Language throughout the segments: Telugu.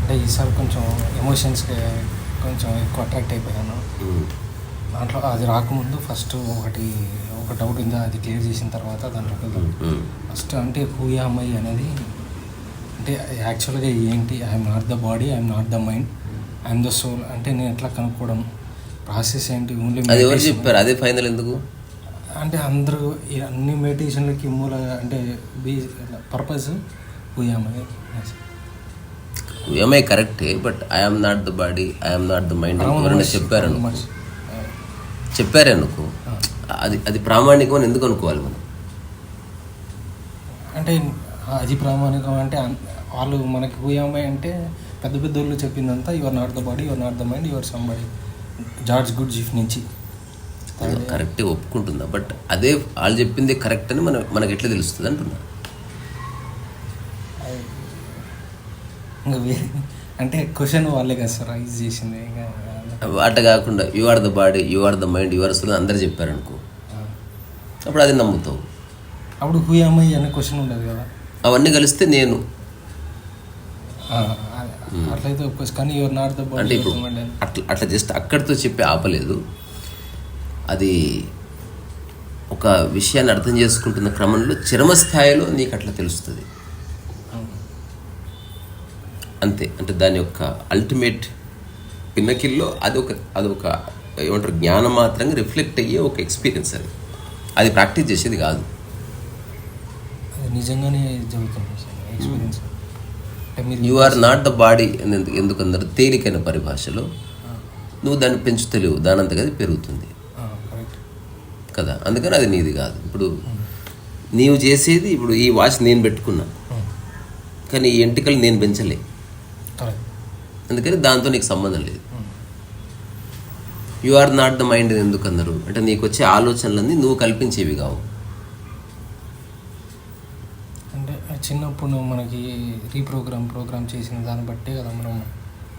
అంటే ఈసారి కొంచెం ఎమోషన్స్కి కొంచెం ఎక్కువ అట్రాక్ట్ అయిపోయాను. దాంట్లో అది రాకముందు ఫస్ట్ ఒక డౌట్ ఉందా, అది క్లియర్ చేసిన తర్వాత దాంట్లోకి వెళ్దాం. ఫస్ట్ అంటే హూ యామ్ ఐ అనేది అంటే యాక్చువల్గా ఏంటి, I'm not the body, I'm not the mind, I'm the soul అంటే నేను ఎట్లా కనుక్కోవడం, ప్రాసెస్ ఏంటి, ఓన్లీ చెప్పారు అదే ఫైనల్ ఎందుకు అంటే అందరూ అన్ని మెడిటేషన్లకి మూల అంటే పర్పస్ హూ యామ్ ఐ. ఏమై కరెక్టే, but I'm not the body, I'm not the mind ఎవరైనా చెప్పారనుకో అది ప్రామాణికం అని ఎందుకు అనుకోవాలి మనం? అంటే అది ప్రామాణికం అంటే వాళ్ళు మనకి హూయామై అంటే పెద్ద వాళ్ళు చెప్పిందంతా you're not the body, you're not the mind, you're somebody. George Gurdjieff నుంచి కరెక్టే ఒప్పుకుంటుందా, బట్ అదే వాళ్ళు చెప్పింది కరెక్ట్ అని మనకి ఎట్లా తెలుస్తుంది అంటున్నా. అంటే క్వశ్చన్ వాళ్ళే కదా సార్ రైజ్ చేసింది. అట్ట కాకుండా you are the body, you are the mind, you are soul అందరు చెప్పారనుకో, అప్పుడు అది నమ్ముతావు. అప్పుడు హూ యామ్ ఐ అనే క్వశ్చన్ ఉండదు కదా. అవన్నీ కలిస్తే నేను అట్లయితే కానీ యువర్ నాట్ ద బాడీ అంటే ఇప్పుడు అట్లా జస్ట్ అక్కడితో చెప్పి ఆపలేదు. అది ఒక విషయాన్ని అర్థం చేసుకుంటున్న క్రమంలో చరమస్థాయిలో నీకు అట్లా తెలుస్తుంది అంతే. అంటే దాని యొక్క అల్టిమేట్ పిన్నకిల్లో అదొక ఏమంటారు జ్ఞానం మాత్రంగా రిఫ్లెక్ట్ అయ్యే ఒక ఎక్స్పీరియన్స్. అది ప్రాక్టీస్ చేసేది కాదు, నిజంగానే జరుగుతుంది experience. You are not the body ఎందుకన్నారు తేలికైన పరిభాషలో, నువ్వు దాన్ని పెంచుతలేవు, దానంతగా అది పెరుగుతుంది కదా, అందుకని అది నీది కాదు. ఇప్పుడు నీవు చేసేది, ఇప్పుడు ఈ వాచ్ నేను పెట్టుకున్నా కానీ ఈ ఎంటికలు నేను పెంచలే, అందుకని దాంతో నీకు సంబంధం లేదు. You are not the mind ఎందుకు అన్నారు అంటే నీకు వచ్చే ఆలోచనలన్నీ నువ్వు కల్పించేవి కావు. అంటే చిన్నప్పుడు మనకి ప్రోగ్రామ్ చేసిన దాన్ని బట్టే కదా మనం.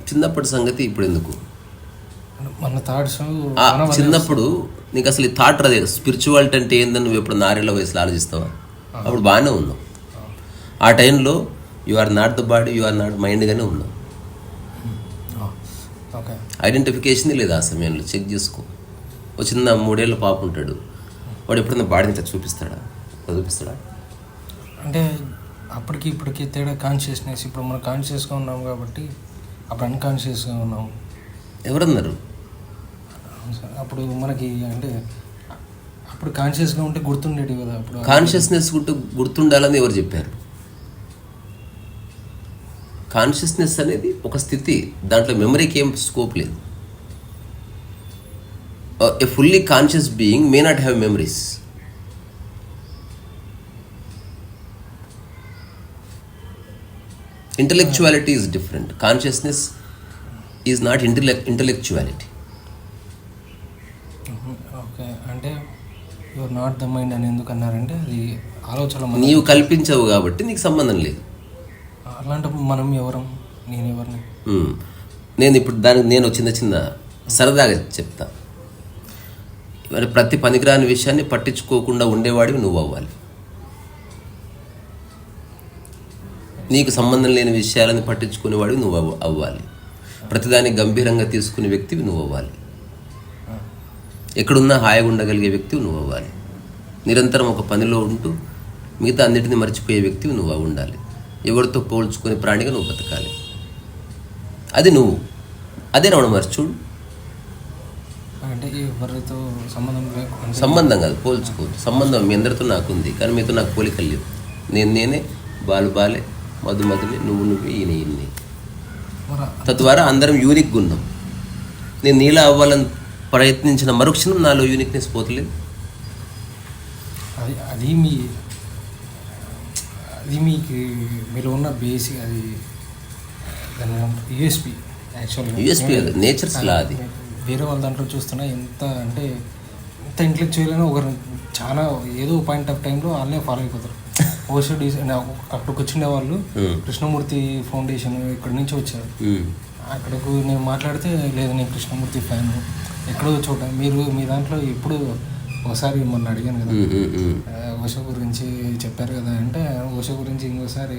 చిన్నప్పటి సంగతి ఇప్పుడు ఎందుకు, మన థాట్స్ చిన్నప్పుడు నీకు అసలు ఈ థాట్ రాదే. స్పిరిచువాలిటీ అంటే ఏందని నువ్వు ఎప్పుడు నారేళ్ళ వయసులో ఆలోచిస్తావా? అప్పుడు బాగానే ఉన్నావు. ఆ టైంలో you are not the body, you are not మైండ్గానే ఉన్నావు. ఐడెంటిఫికేషన్ లేదా ఆ సమయంలో చెక్ చేసుకో. ఒక చిన్న 3 ఏళ్ళ పాప ఉంటాడు, వాడు ఎప్పుడన్నా బాడీని చూపిస్తాడా? అంటే అప్పటికి ఇప్పటికి తేడా కాన్షియస్నెస్. ఇప్పుడు మనం కాన్షియస్గా ఉన్నాం కాబట్టి అప్పుడు అన్కాన్షియస్గా ఉన్నాం. ఎవరన్నారు? అప్పుడు మనకి అంటే అప్పుడు కాన్షియస్గా ఉంటే గుర్తుండేది కదా. అప్పుడు కాన్షియస్నెస్ గుర్తుండాలని ఎవరు చెప్పారు? కాన్షియస్నెస్ అనేది ఒక స్థితి, దాంట్లో మెమరీకి ఏం స్కోప్ లేదు. ఏ fully conscious being may not have memories. Intellectuality is different. Consciousness is not intellectuality. Okay, అంటే యువర్ నాట్ ద మైండ్ అని ఎందుకు అన్నారంటే అది ఆలోచన నీవు కల్పించవు కాబట్టి నీకు సంబంధం లేదు. అలాంటప్పుడు మనం ఎవరం, నేను ఎవరిని? నేను ఇప్పుడు దానికి నేను చిన్న సరదాగా చెప్తా. మరి ప్రతి పనికిరాని విషయాన్ని పట్టించుకోకుండా ఉండేవాడివి నువ్వు అవ్వాలి. నీకు సంబంధం లేని విషయాలను పట్టించుకునేవాడివి నువ్వు అవ్వాలి. ప్రతిదాన్ని గంభీరంగా తీసుకునే వ్యక్తివి నువ్వు అవ్వాలి. ఎక్కడున్నా హాయిగా ఉండగలిగే వ్యక్తివి నువ్వు అవ్వాలి. నిరంతరం ఒక పనిలో ఉంటూ మిగతా అన్నిటిని మర్చిపోయే వ్యక్తివి నువ్వు ఉండాలి. ఎవరితో పోల్చుకునే ప్రాణిగా నువ్వు బతకాలి. అది నువ్వు, అదే రమణ మహర్షి చూడు. అంటే ఎవరితో సంబంధం కాదు, పోల్చుకోవచ్చు. సంబంధం మీ అందరితో నాకుంది, కానీ మీతో నాకు పోలికలు లేవు. నేనే, బాలే, మధుని, నువ్వు ఈయన. తద్వారా అందరం యూనిక్గా ఉన్నాం. నేను నీలా అవ్వాలని ప్రయత్నించిన మరుక్షణం నాలో యూనిక్నెస్ పోతలేదు. అది మీకు మీరు ఉన్న బేసిక్ అది యూఎస్పీ. యాక్చువల్గా యూఎస్పీ నేచర్స్ లా. అది వేరే వాళ్ళ దాంట్లో చూస్తున్నా ఎంత ఇంటలెక్చువల్ అయినా ఒకరు చాలా ఏదో పాయింట్ ఆఫ్ టైంలో వాళ్ళే ఫాలో అయిపోతారు. అక్కడికి వచ్చిన వాళ్ళు కృష్ణమూర్తి ఫౌండేషన్ ఇక్కడి నుంచి వచ్చారు. అక్కడకు నేను మాట్లాడితే లేదు నేను కృష్ణమూర్తి ఫ్యాన్ ఎక్కడో చోట మీరు మీ దాంట్లో ఎప్పుడు ఒకసారి మొన్న అడిగాను కదా ఓషో గురించి చెప్పారు కదా అంటే ఓషో గురించి ఇంకోసారి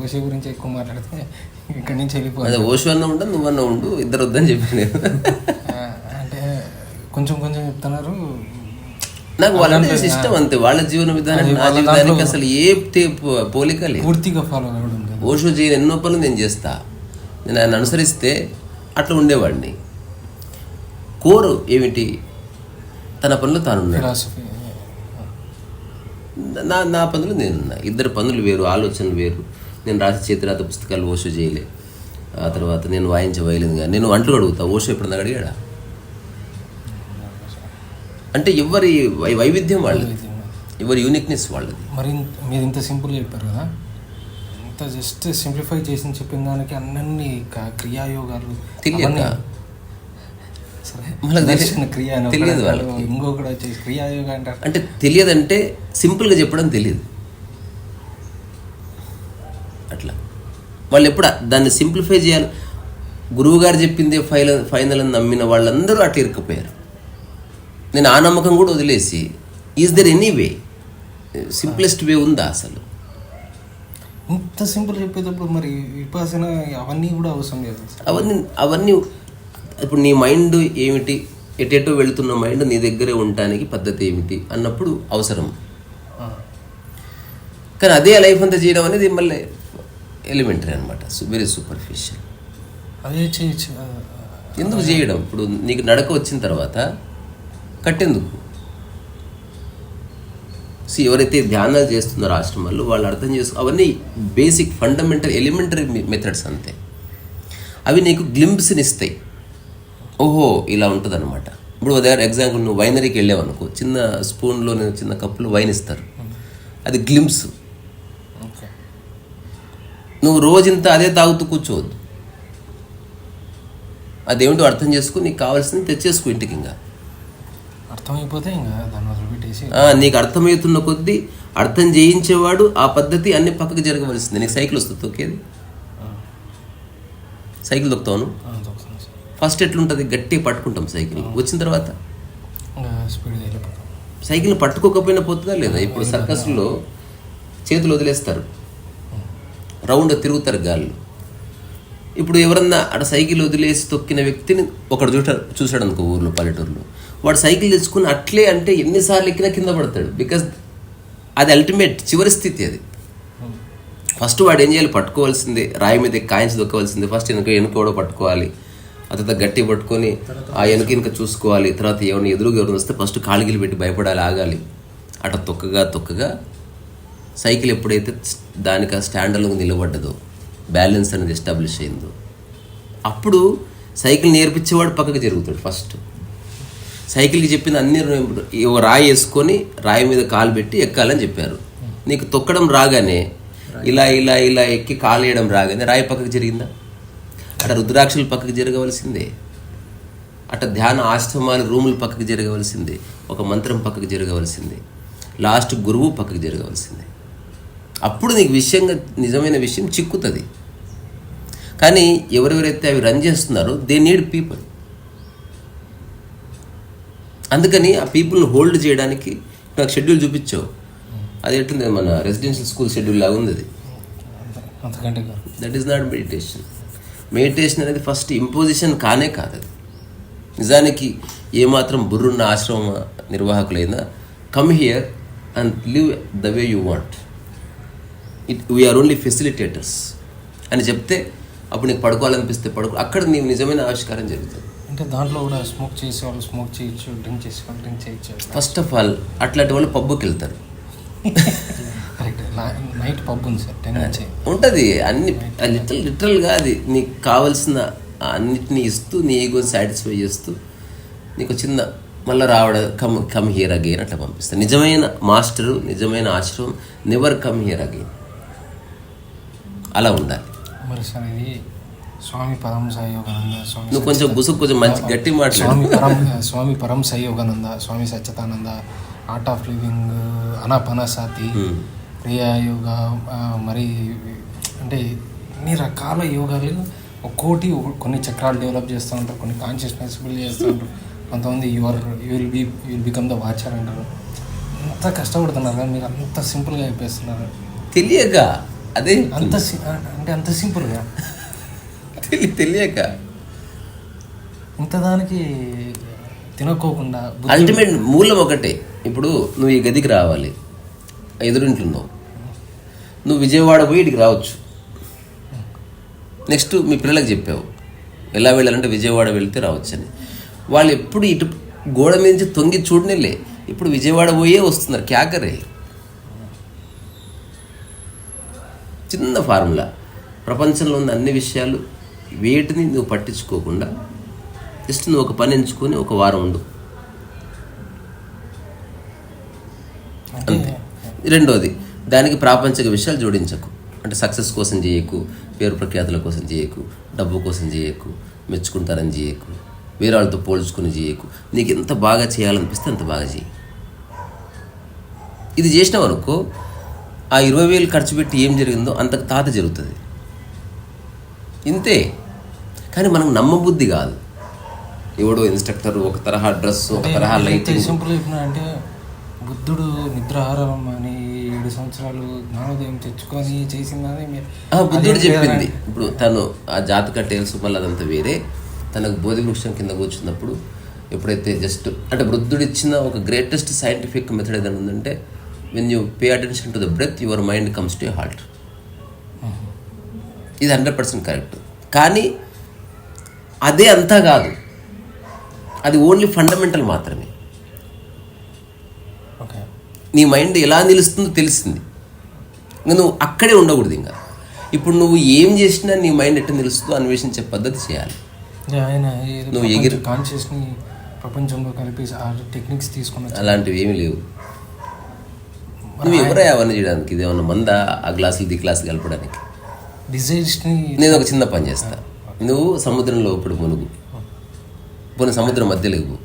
ఓషో గురించి ఎక్కువ మాట్లాడితే ఇక్కడి నుంచి వెళ్ళిపోయి ఓషో అన్న ఉండదు నువ్వన్నా ఉండు ఇద్దరు వద్దని చెప్పాను అంటే కొంచెం కొంచెం చెప్తున్నారు. నాకు వాళ్ళంటే ఇష్టం అంతే, వాళ్ళ జీవన విధానం నా జీవితానికి అసలు ఏ పోలిక లేదు. పూర్తిగా ఫాలో అవ్వడం. ఓషో చేయని ఎన్నో పనులు నేను చేస్తా, నేను ఆయన అనుసరిస్తే అట్లా ఉండేవాడిని. కోరు ఏమిటి, తన పనులు తానున్నాడు, నా పనులు నేనున్నా. ఇద్దరు పనులు వేరు, ఆలోచనలు వేరు. నేను రాసి చేతిరాత పుస్తకాలు ఓషో చేయలే, ఆ తర్వాత నేను వాయించే వయలేదు. కానీ నేను అంటూ అడుగుతా, ఓషో ఎప్పుడన్నా అడిగాడా అంటే? ఎవరి వైవిధ్యం వాళ్ళది, ఎవరి యూనిక్నెస్ వాళ్ళది. మరి మీరు ఇంత సింపుల్ చెప్పారు కదా, ఇంత జస్ట్ సింప్లిఫై చేసి చెప్పిన దానికి అన్నీ క్రియాయోగాలు తెలియదు. తెలియదు వాళ్ళకి. ఇంకొకటి వచ్చేసి క్రియాయోగా అంటారు. అంటే తెలియదంటే సింపుల్గా చెప్పడం తెలియదు. అట్లా వాళ్ళు ఎప్పుడు దాన్ని సింప్లిఫై చేయాలి. గురువు గారు చెప్పిందే ఫైనల్ అని నమ్మిన వాళ్ళందరూ అట్లా ఇరుక్కుపోయారు. నేను ఆ నమ్మకం కూడా వదిలేసి, is there any way, simplest way ఉందా అసలు? ఇంత సింపుల్ చెప్పేటప్పుడు మరి విపాసన అవన్నీ కూడా అవసరం లేదు. అవన్నీ ఇప్పుడు నీ మైండ్ ఏమిటి, ఎటెటో వెళుతున్న మైండ్ నీ దగ్గరే ఉండటానికి పద్ధతి ఏమిటి అన్నప్పుడు అవసరం. కానీ అదే లైఫ్ అంతా చేయడం అనేది మళ్ళీ ఎలిమెంటరీ అనమాట, వెరీ సూపర్ఫిషియల్. అదే చేయొచ్చు. ఎందుకు చేయడం? ఇప్పుడు నీకు నడక వచ్చిన తర్వాత కట్టేందుకు? ఎవరైతే ధ్యానాలు చేస్తున్నారో ఆశ్రమాల్లో వాళ్ళు అర్థం అవన్నీ బేసిక్ ఫండమెంటల్ ఎలిమెంటరీ మెథడ్స్ అంతే. అవి నీకు గ్లింప్స్ని ఇస్తాయి. ఓహో ఇలా ఉంటుంది అనమాట. ఇప్పుడు దగ్గర ఎగ్జాంపుల్, నువ్వు వైనరీకి వెళ్ళావు అనుకో, చిన్న స్పూన్లో చిన్న కప్పులో వైన్ ఇస్తారు, అది గ్లింప్స్. నువ్వు రోజంతా అదే తాగుతూ కూర్చోవద్దు, అదేమిటో అర్థం చేసుకుని నీకు కావాల్సింది తెచ్చేసుకో ఇంటికి. ఇంకా అర్థమైపోతే ఇంకా దాన్ని వదిలిపెట్టేసి, నీకు అర్థమవుతున్న కొద్దీ అర్థం చేయించేవాడు ఆ పద్ధతి అన్ని పక్కకు జరగవలసింది. నీకు సైకిల్ వస్తుంది, తొక్కేది సైకిల్ తొక్కుతాను. ఫస్ట్ ఎట్లుంటుంది, గట్టిగా పట్టుకుంటాం సైకిల్, వచ్చిన తర్వాత సైకిల్ పట్టుకోకపోయినా పోతుందా లేదా? ఇప్పుడు సర్కస్లో చేతులు వదిలేస్తారు, రౌండ్ తిరుగుతారు గాల్లో. ఇప్పుడు ఎవరన్నా అక్కడ సైకిల్ వదిలేసి తొక్కిన వ్యక్తిని ఒకడు చూసాడు అనుకో, ఊర్లో పల్లెటూరులో, వాడు సైకిల్ తెచ్చుకుని అట్లే అంటే ఎన్నిసార్లు ఎక్కినా కింద పడతాడు. బికాజ్ అది అల్టిమేట్ చివరి స్థితి అది. ఫస్ట్ వాడు ఏం చేయాలి, పట్టుకోవాల్సిందే, రాయి మీద కాయించి దొక్కవలసిందే. ఫస్ట్ వెనుకోవడం పట్టుకోవాలి, ఆ తర్వాత గట్టి పట్టుకొని ఆ వెనుక చూసుకోవాలి. తర్వాత ఎవరిని ఎదురుగా ఎవరిని వస్తే ఫస్ట్ కాలిగిలు పెట్టి భయపడాలి, ఆగాలి. అట్లా తొక్కగా సైకిల్ ఎప్పుడైతే దానికి ఆ స్టాండర్లో నిలబడ్డదో, బ్యాలెన్స్ అనేది ఎస్టాబ్లిష్ అయిందో, అప్పుడు సైకిల్ నేర్పించేవాడు పక్కకు జరుగుతాడు. ఫస్ట్ సైకిల్కి చెప్పింది అన్ని రాయి వేసుకొని రాయి మీద కాలు పెట్టి ఎక్కాలని చెప్పారు. నీకు తొక్కడం రాగానే ఇలా ఇలా ఇలా ఎక్కి కాలు వేయడం రాగానే రాయి పక్కకు జరిగిందా? అట్లా రుద్రాక్షలు పక్కకు జరగవలసిందే, అట్లా ధ్యాన ఆశ్రమాలు రూములు పక్కకు జరగవలసిందే, ఒక మంత్రం పక్కకు జరగవలసిందే, లాస్ట్ గురువు పక్కకు జరగవలసిందే. అప్పుడు నీకు నిజమైన విషయం చిక్కుతుంది. కానీ ఎవరెవరైతే అవి రన్ చేస్తున్నారో దే నీడ్ పీపుల్. అందుకని ఆ పీపుల్ని హోల్డ్ చేయడానికి నాకు షెడ్యూల్ చూపించావు. అది ఎట్లుంది, మన రెసిడెన్షియల్ స్కూల్ షెడ్యూల్ లాగా ఉంది అది. That is not meditation. Meditation అనేది ఫస్ట్ ఇంపోజిషన్ కానే కాదు. అది నిజానికి ఏమాత్రం బుర్రున్న ఆశ్రమ నిర్వాహకులైనా come here and live the way you want, we are only facilitators అని చెప్తే అప్పుడు నీకు పడుకోవాలనిపిస్తే అక్కడ నీకు నిజమైన ఆవిష్కారం జరుగుతుంది. అంటే దాంట్లో కూడా స్మోక్ చేసేవాళ్ళు స్మోక్ చేయొచ్చు, డ్రింక్ చేసేవాళ్ళు డ్రింక్ చేయొచ్చు. ఫస్ట్ ఆఫ్ ఆల్ అట్లాంటి వాళ్ళు పబ్బుకి వెళ్తారు. నైట్ పబ్ ఉంది సార్, 10 నుంచి ఉంటుంది. అన్ని లిటరల్గా అది నీకు కావాల్సిన అన్నిటినీ ఇస్తూ నీ ఈగోని సాటిస్ఫై చేస్తూ నీకు చిన్న మళ్ళీ రావడం కమ్ హియర్ అగైన్ అట్లా పంపిస్తాను. నిజమైన మాస్టరు, నిజమైన ఆశ్రమం నెవర్ కమ్ హియర్ అగైన్ అలా ఉండాలి. మరి సార్ ఇది స్వామి పరం సాయి యోగానంద, నువ్వు కొంచెం కొంచెం మంచి గట్టి మాట్లాడు. స్వామి పరం సాయి యోగానంద, స్వామి సచ్చిదానంద, ఆర్ట్ ఆఫ్ లివింగ్, అనాపనసాతి, క్రియా యోగా, మరి అంటే ఇన్ని రకాల యోగాలు ఒక్కోటి కొన్ని చక్రాలు డెవలప్ చేస్తూ ఉంటారు, కొన్ని కాన్షియస్నెస్ బిల్డ్ చేస్తూ ఉంటారు. కొంతమంది you will become the watcher అంటారు. అంత కష్టపడుతున్నారు కానీ మీరు అంత సింపుల్గా అయిపోతున్నారు. తెలియక అదే అంత సింపుల్గా తెలియక ఇంత దానికి తినకోకుండా అల్టిమేట్ మూలం ఒకటే. ఇప్పుడు నువ్వు ఈ గదికి రావాలి, ఎదురింటున్నావు, నువ్వు విజయవాడ పోయి ఇటుకి రావచ్చు. నెక్స్ట్ మీ పిల్లలకు చెప్పావు ఎలా వెళ్ళాలంటే విజయవాడ వెళ్తే రావచ్చని. వాళ్ళు ఎప్పుడు ఇటు గోడ మీద నుంచి తొంగి చూడనేలే, ఇప్పుడు విజయవాడ పోయే వస్తున్నారు. క్యాకరే చిన్న ఫార్ములా. ప్రపంచంలో ఉన్న అన్ని విషయాలు వేటిని నువ్వు పట్టించుకోకుండా జస్ట్ నువ్వు ఒక పని ఎంచుకొని ఒక వారం ఉండు అంతే. రెండోది, దానికి ప్రాపంచిక విషయాలు జోడించకు. అంటే సక్సెస్ కోసం చేయకు, పేరు ప్రఖ్యాతుల కోసం చేయకు, డబ్బు కోసం చేయకు, మెచ్చుకుంటారని చేయకు, వేరే వాళ్ళతో పోల్చుకుని చేయకు. నీకు ఎంత బాగా చేయాలనిపిస్తే అంత బాగా చేయి. ఇది చేసినావు అనుకో, ఆ 20,000 ఖర్చు పెట్టి ఏం జరిగిందో అంతకు తాత జరుగుతుంది. ఇంతే. కానీ మనకు నమ్మబుద్ధి కాదు. ఎవడో ఇన్స్ట్రక్టర్ ఒక తరహా డ్రెస్, ఒక తరహా లైటింగ్. సింపుల్ చెప్పిన అంటే బుద్ధుడు నిద్రాహారం అని 7 సంవత్సరాలు జ్ఞానోదయం తెచ్చుకొని చేసిందని బుద్ధుడు చెప్పింది. ఇప్పుడు తను ఆ జాతక టేల్స్ మళ్ళీ అదంతా వేరే. తనకు బోధి వృక్షం కింద కూర్చున్నప్పుడు ఎప్పుడైతే జస్ట్ అంటే బుద్ధుడు ఇచ్చిన ఒక గ్రేటెస్ట్ సైంటిఫిక్ మెథడ్ ఏదైనా ఉందంటే, when you pay attention to the breath your mind comes to halt. ఇది 100% కరెక్ట్. కానీ అదే అంతా కాదు, అది ఓన్లీ ఫండమెంటల్ మాత్రమే. నీ మైండ్ ఎలా నిలుస్తుందో తెలిసింది, ఇంకా నువ్వు అక్కడే ఉండకూడదు. ఇంకా ఇప్పుడు నువ్వు ఏం చేసినా నీ మైండ్ ఎట్లా నిలుస్తుందో అన్వేషించే పద్ధతి చేయాలి. నువ్వు ఎగిరి కాన్షియస్ని ప్రపంచంలో కలిపి టెక్నిక్స్ తీసుకున్న అలాంటివి ఏమీ లేవు. నువ్వు ఎవరే అవన్నీ చేయడానికి? ఇది ఏమన్నా మందా ఆ గ్లాసులు ది గ్లాసు కలపడానికి? డిజైర్స్ని నేను ఒక చిన్న పని చేస్తా. నువ్వు సముద్రంలో ఇప్పుడు మునుగు, పోనీ సముద్రం మధ్యలోకి పో,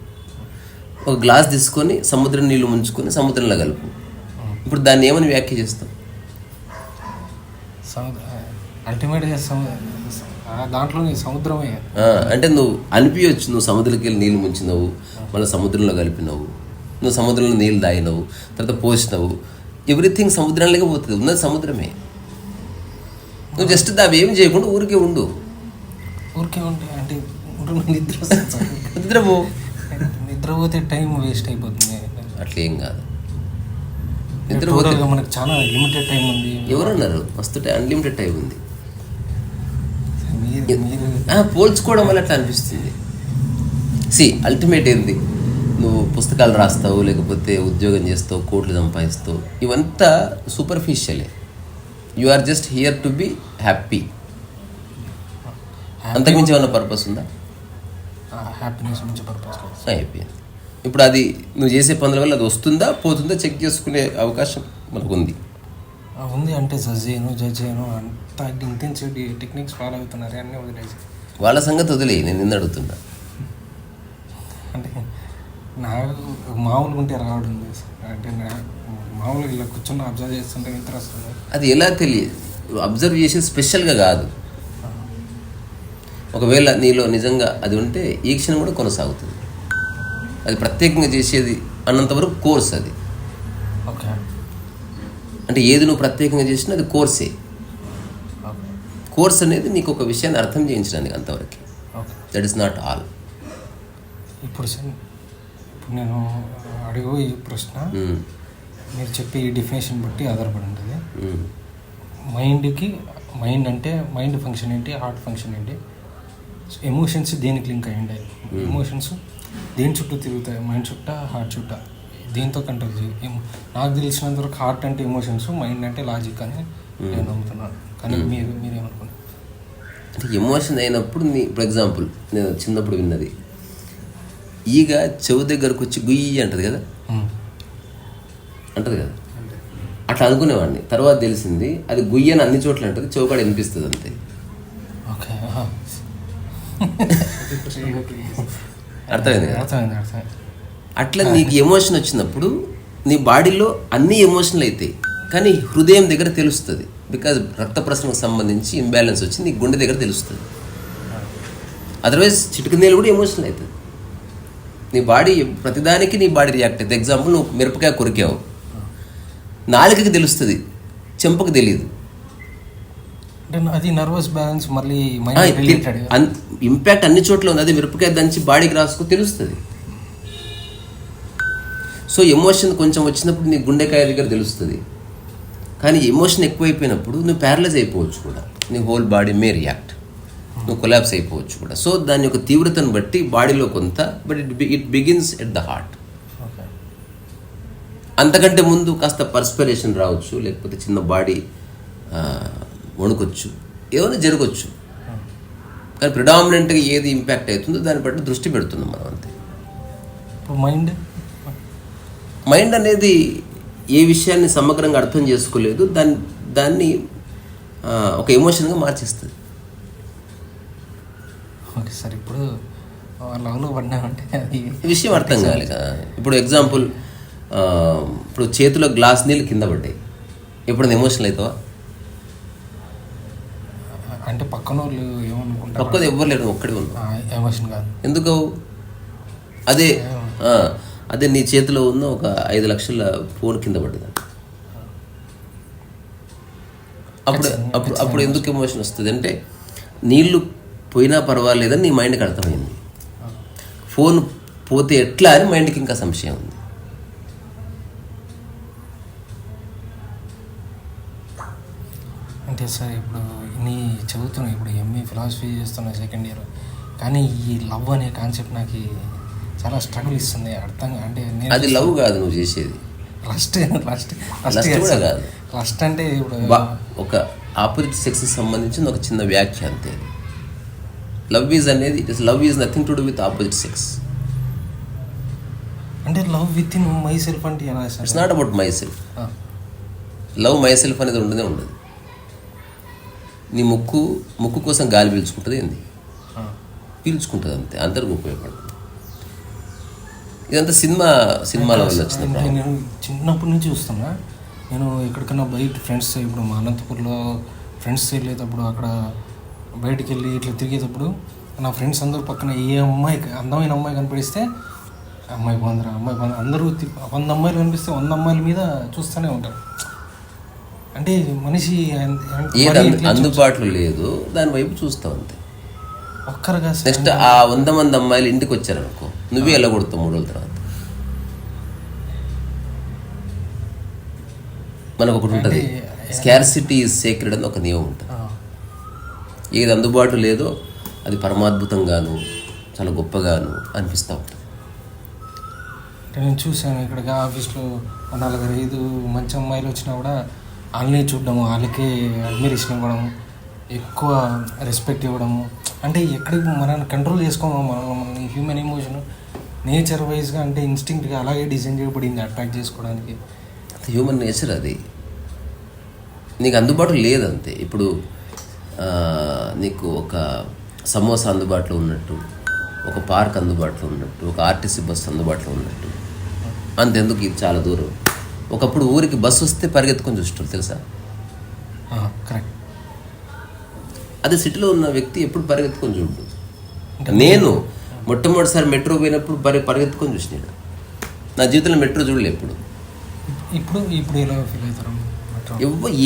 ఒక గ్లాస్ తీసుకొని సముద్రం నీళ్ళు ముంచుకొని సముద్రంలో కలుపు. ఇప్పుడు దాన్ని ఏమని వ్యాఖ్య చేస్తాం? అల్టిమేట్గా దాంట్లో సముద్రమే. అంటే నువ్వు అనిపించవచ్చు, నువ్వు సముద్రంకి వెళ్ళి నీళ్ళు ముంచినవు, మళ్ళీ సముద్రంలో కలిపినవు, నువ్వు సముద్రంలో నీళ్ళు తాగినవు, తర్వాత పోసినవు, ఎవ్రీథింగ్ సముద్రంలోకి పోతుంది. ఉన్నది సముద్రమే. నువ్వు జస్ట్ దావేమి చేయకుండా ఊరికే ఉండు. ఊరికే ఉంటే అంటే నిద్రపో. నిద్రపోతే టైం వేస్ట్ అయిపోతుంది. అట్లేం కాదు. నిద్రపోతే మనకు చాలా లిమిటెడ్ టైం ఉంది. ఎవరన్నారు మస్తు అన్లిమిటెడ్ టైం ఉంది? పోల్చుకోవడం వల్ల అట్లా అనిపిస్తుంది. అల్టిమేట్ ఏంది? నువ్వు పుస్తకాలు రాస్తావు, లేకపోతే ఉద్యోగం చేస్తావు, కోట్లు సంపాదిస్తావు, ఇవంతా సూపర్ఫిషియలే. You are just here to be happy. అంతకుమించి ఏమన్నా పర్పస్ ఉందా? హ్యాపీనెస్ నుంచి పర్పస్ అయిపోయింది. ఇప్పుడు అది నువ్వు చేసే పనుల వల్ల అది వస్తుందా పోతుందా చెక్ చేసుకునే అవకాశం మనకు ఉంది. అంటే జడ్జ్ చేయను అంత ఇంటెన్సివ్ టెక్నిక్స్ ఫాలో అవుతున్నారు, అన్నీ వదిలేసి. వాళ్ళ సంగతి వదిలే, నేను నిన్ను అడుగుతున్నా. అంటే నాకు మామూలుగా ఉంటే రావడం అంటే మామూలుగా ఇలా కూర్చొని అబ్జర్వ్ చేస్తుంటే ఇంట్రెస్ట్ వస్తుంది. అది ఎలా తెలియదు? అబ్జర్వ్ చేసేది స్పెషల్గా కాదు. ఒకవేళ నీలో నిజంగా అది ఉంటే ఈ క్షణం కూడా కొనసాగుతుంది. అది ప్రత్యేకంగా చేసేది అన్నంతవరకు కోర్స్ అది. ఓకే. అంటే ఏది నువ్వు ప్రత్యేకంగా చేసినా అది కోర్సే. కోర్స్ అనేది నీకు ఒక విషయాన్ని అర్థం చేయించడానికి అంతవరకు. That is not all. ఇప్పుడు నేను అడిగే ఈ ప్రశ్న మీరు చెప్పే ఈ డెఫినేషన్ బట్టి ఆధారపడి ఉంటుంది. మైండ్ అంటే మైండ్ ఫంక్షన్ ఏంటి, హార్ట్ ఫంక్షన్ ఏంటి, ఎమోషన్స్ దేనికి లింక్ అయ్యి ఉంటాయి, ఎమోషన్స్ దేని చుట్టూ తిరుగుతాయి, మైండ్ చుట్టా హార్ట్ చుట్టా, దీంతో కంట్రోల్ చేయి. నాకు తెలిసినంత వరకు హార్ట్ అంటే ఎమోషన్స్, మైండ్ అంటే లాజిక్ అని నేను నమ్ముతున్నాను. కానీ మీరేమనుకున్నారు? అంటే ఎమోషన్ అయినప్పుడు ఫర్ ఎగ్జాంపుల్ నేను చిన్నప్పుడు విన్నది, ఈగ చెవు దగ్గరకు వచ్చి గుయ్యి అంటది కదా, అంటది కదా, అట్లా అనుకునేవాడిని. తర్వాత తెలిసింది అది గుయ్యి అని అన్ని చోట్ల అంటది, చెవుకాడ వినిపిస్తుంది అంతే. అర్థమైంది కదా? అట్లా నీకు ఎమోషన్ వచ్చినప్పుడు నీ బాడీలో అన్ని ఎమోషన్లు అవుతాయి, కానీ హృదయం దగ్గర తెలుస్తుంది. బికాజ్ రక్త ప్రసరణకు సంబంధించి ఇంబ్యాలెన్స్ వచ్చి నీ గుండె దగ్గర తెలుస్తుంది. అదర్వైజ్ చిటికనేలు కూడా ఎమోషనల్ అవుతుంది. నీ బాడీ ప్రతిదానికి నీ బాడీ రియాక్ట్ అవుతుంది. ఎగ్జాంపుల్, నువ్వు మిరపకాయ కొరికావు, నాలుకకి తెలుస్తుంది, చెంపకు తెలియదు. అది నర్వస్ బ్యాలెన్స్ మళ్ళీ ఇంపాక్ట్ అన్ని చోట్ల ఉంది. అది మిరపకాయ దంచి బాడీకి రాసుకు తెలుస్తుంది. సో ఎమోషన్ కొంచెం వచ్చినప్పుడు నీ గుండెకాయ దగ్గర తెలుస్తుంది. కానీ ఎమోషన్ ఎక్కువైపోయినప్పుడు నువ్వు ప్యారలైజ్ అయిపోవచ్చు కూడా, నీ హోల్ బాడీ మే రియాక్ట్, నువ్వు కొలాప్స్ అయిపోవచ్చు కూడా. సో దాని యొక్క తీవ్రతను బట్టి బాడీలో కొంత, but it begins at the heart. అంతకంటే ముందు కాస్త పర్స్పిరేషన్ రావచ్చు, లేకపోతే చిన్న బాడీ వణుకొచ్చు, ఏమైనా జరగచ్చు. కానీ ప్రిడామినెంట్గా ఏది ఇంపాక్ట్ అవుతుందో దాన్ని బట్టి దృష్టి పెడుతున్నాం మనం అంతే. మైండ్ అనేది ఏ విషయాన్ని సమగ్రంగా అర్థం చేసుకోలేదు, దాన్ని ఒక ఎమోషన్గా మార్చేస్తుంది. ఓకే సార్, ఇప్పుడు లవ్లో పడ్డామంటే అది విషయం అర్థం కావాలి కదా. ఇప్పుడు ఎగ్జాంపుల్, ఇప్పుడు చేతిలో గ్లాస్ నీళ్ళు కింద పడ్డాయి, ఎప్పుడైనా ఎమోషనల్ అవుతావా? అంటే పక్కన వాళ్ళు ఏమనుకుంటారు, పక్కన ఎవ్వరు లేరు, ఒక్కడే ఉన్నావు, ఎమోషన్ కాదు. ఎందుకు? అదే నీ చేతిలో ఉన్న ఒక 5 లక్షల ఫోన్ కింద పడ్డది, అప్పుడు ఎందుకు ఎమోషన్ వస్తుంది అంటే, నీళ్ళు పోయినా పర్వాలేదని నీ మైండ్కి అర్థమైంది. ఫోన్ పోతే ఎట్లా అని మైండ్కి ఇంకా సంశయం ఉంది. అంటే సార్ ఇప్పుడు నీ చదువుతున్నా, ఇప్పుడు ఎంఏ ఫిలాసఫీ చేస్తున్నా సెకండ్ ఇయర్, కానీ ఈ లవ్ అనే కాన్సెప్ట్ నాకు చాలా స్ట్రగుల్ ఇస్తుంది అర్థం. అంటే అది లవ్ కాదు నువ్వు చేసేది, లస్ట్ కూడా కాదు. లస్ట్ అంటే ఇప్పుడు ఒక ఆపోజిట్ సెక్స్కి సంబంధించిన ఒక చిన్న వ్యాఖ్య అంతే. లవ్ ఈజ్ అనేది, love is nothing to do with opposite sex. అంటే love within myself అంటే ఎలా sir? It's not about myself. Love myself అనేది ఉండదే ఉండదు. నీ ముక్కు కోసం గాలి పీల్చుకుంటుంది, ఏంది పీల్చుకుంటుంది అంతే, అందరికి ఉపయోగపడుతుంది. ఇదంతా సినిమాల వల్ల వచ్చింది. నేను చిన్నప్పటి నుంచి చూస్తున్నా, నేను ఎక్కడికన్నా బయట ఫ్రెండ్స్, ఇప్పుడు మా అనంతపూర్లో ఫ్రెండ్స్ వెళ్ళేటప్పుడు, అక్కడ బయటికి వెళ్ళి ఇట్లా తిరిగేటప్పుడు నా ఫ్రెండ్స్ అందరూ పక్కన ఏ అమ్మాయి, అందమైన అమ్మాయి కనిపిస్తే అమ్మాయి బాగుందిరా, అమ్మాయి బాగుంది, అందరూ 100 అమ్మాయిలు కనిపిస్తే 100 అమ్మాయిల మీద చూస్తూనే ఉంటారు. అంటే మనిషి అందుబాటులో లేదు, దాని వైపు చూస్తావు అంతే. ఒక్కరుగా నెక్స్ట్ ఆ 100 మంది అమ్మాయిలు ఇంటికి వచ్చారనుకో, నువ్వే ఎలా కొడతావు 3 రోజుల తర్వాత. మనకు ఒకటి ఉంటుంది, స్కార్సిటీ ఈజ్ సేక్రెడ్ అని ఒక నియమం ఉంటుంది. ఏది అందుబాటులో లేదో అది పరమాద్భుతంగాను చాలా గొప్పగాను అనిపిస్తూ ఉంటుంది. నేను చూశాను ఇక్కడ ఆఫీస్లో 4-5 మంచి అమ్మాయిలు వచ్చినా కూడా వాళ్ళని చూడడము, వాళ్ళకే అడ్మిరేషన్ ఇవ్వడము, ఎక్కువ రెస్పెక్ట్ ఇవ్వడము. అంటే ఎక్కడికి మనల్ని కంట్రోల్ చేసుకోము, మన హ్యూమన్ ఎమోషన్ నేచర్ వైజ్గా, అంటే ఇన్స్టింక్ట్గా అలాగే డిజైన్ చేయబడింది అట్రాక్ట్ చేసుకోవడానికి. హ్యూమన్ నేచర్ అది, నీకు అందుబాటులో లేదంతే. ఇప్పుడు నీకు ఒక సమోసా అందుబాటులో ఉన్నట్టు, ఒక పార్క్ అందుబాటులో ఉన్నట్టు, ఒక ఆర్టీసీ బస్సు అందుబాటులో ఉన్నట్టు, అంతెందుకు ఇది చాలా దూరం. ఒకప్పుడు ఊరికి బస్సు వస్తే పరిగెత్తుకొని చూస్తారు తెలుసా? కరెక్ట్. అదే సిటీలో ఉన్న వ్యక్తి ఎప్పుడు పరిగెత్తుకొని చూడు. నేను మొట్టమొదటిసారి మెట్రో పోయినప్పుడు పరిగెత్తుకొని చూసినాడు. నా జీవితంలో మెట్రో చూడలే ఎప్పుడు. ఇప్పుడు ఎలా ఫీల్ అవుతారు?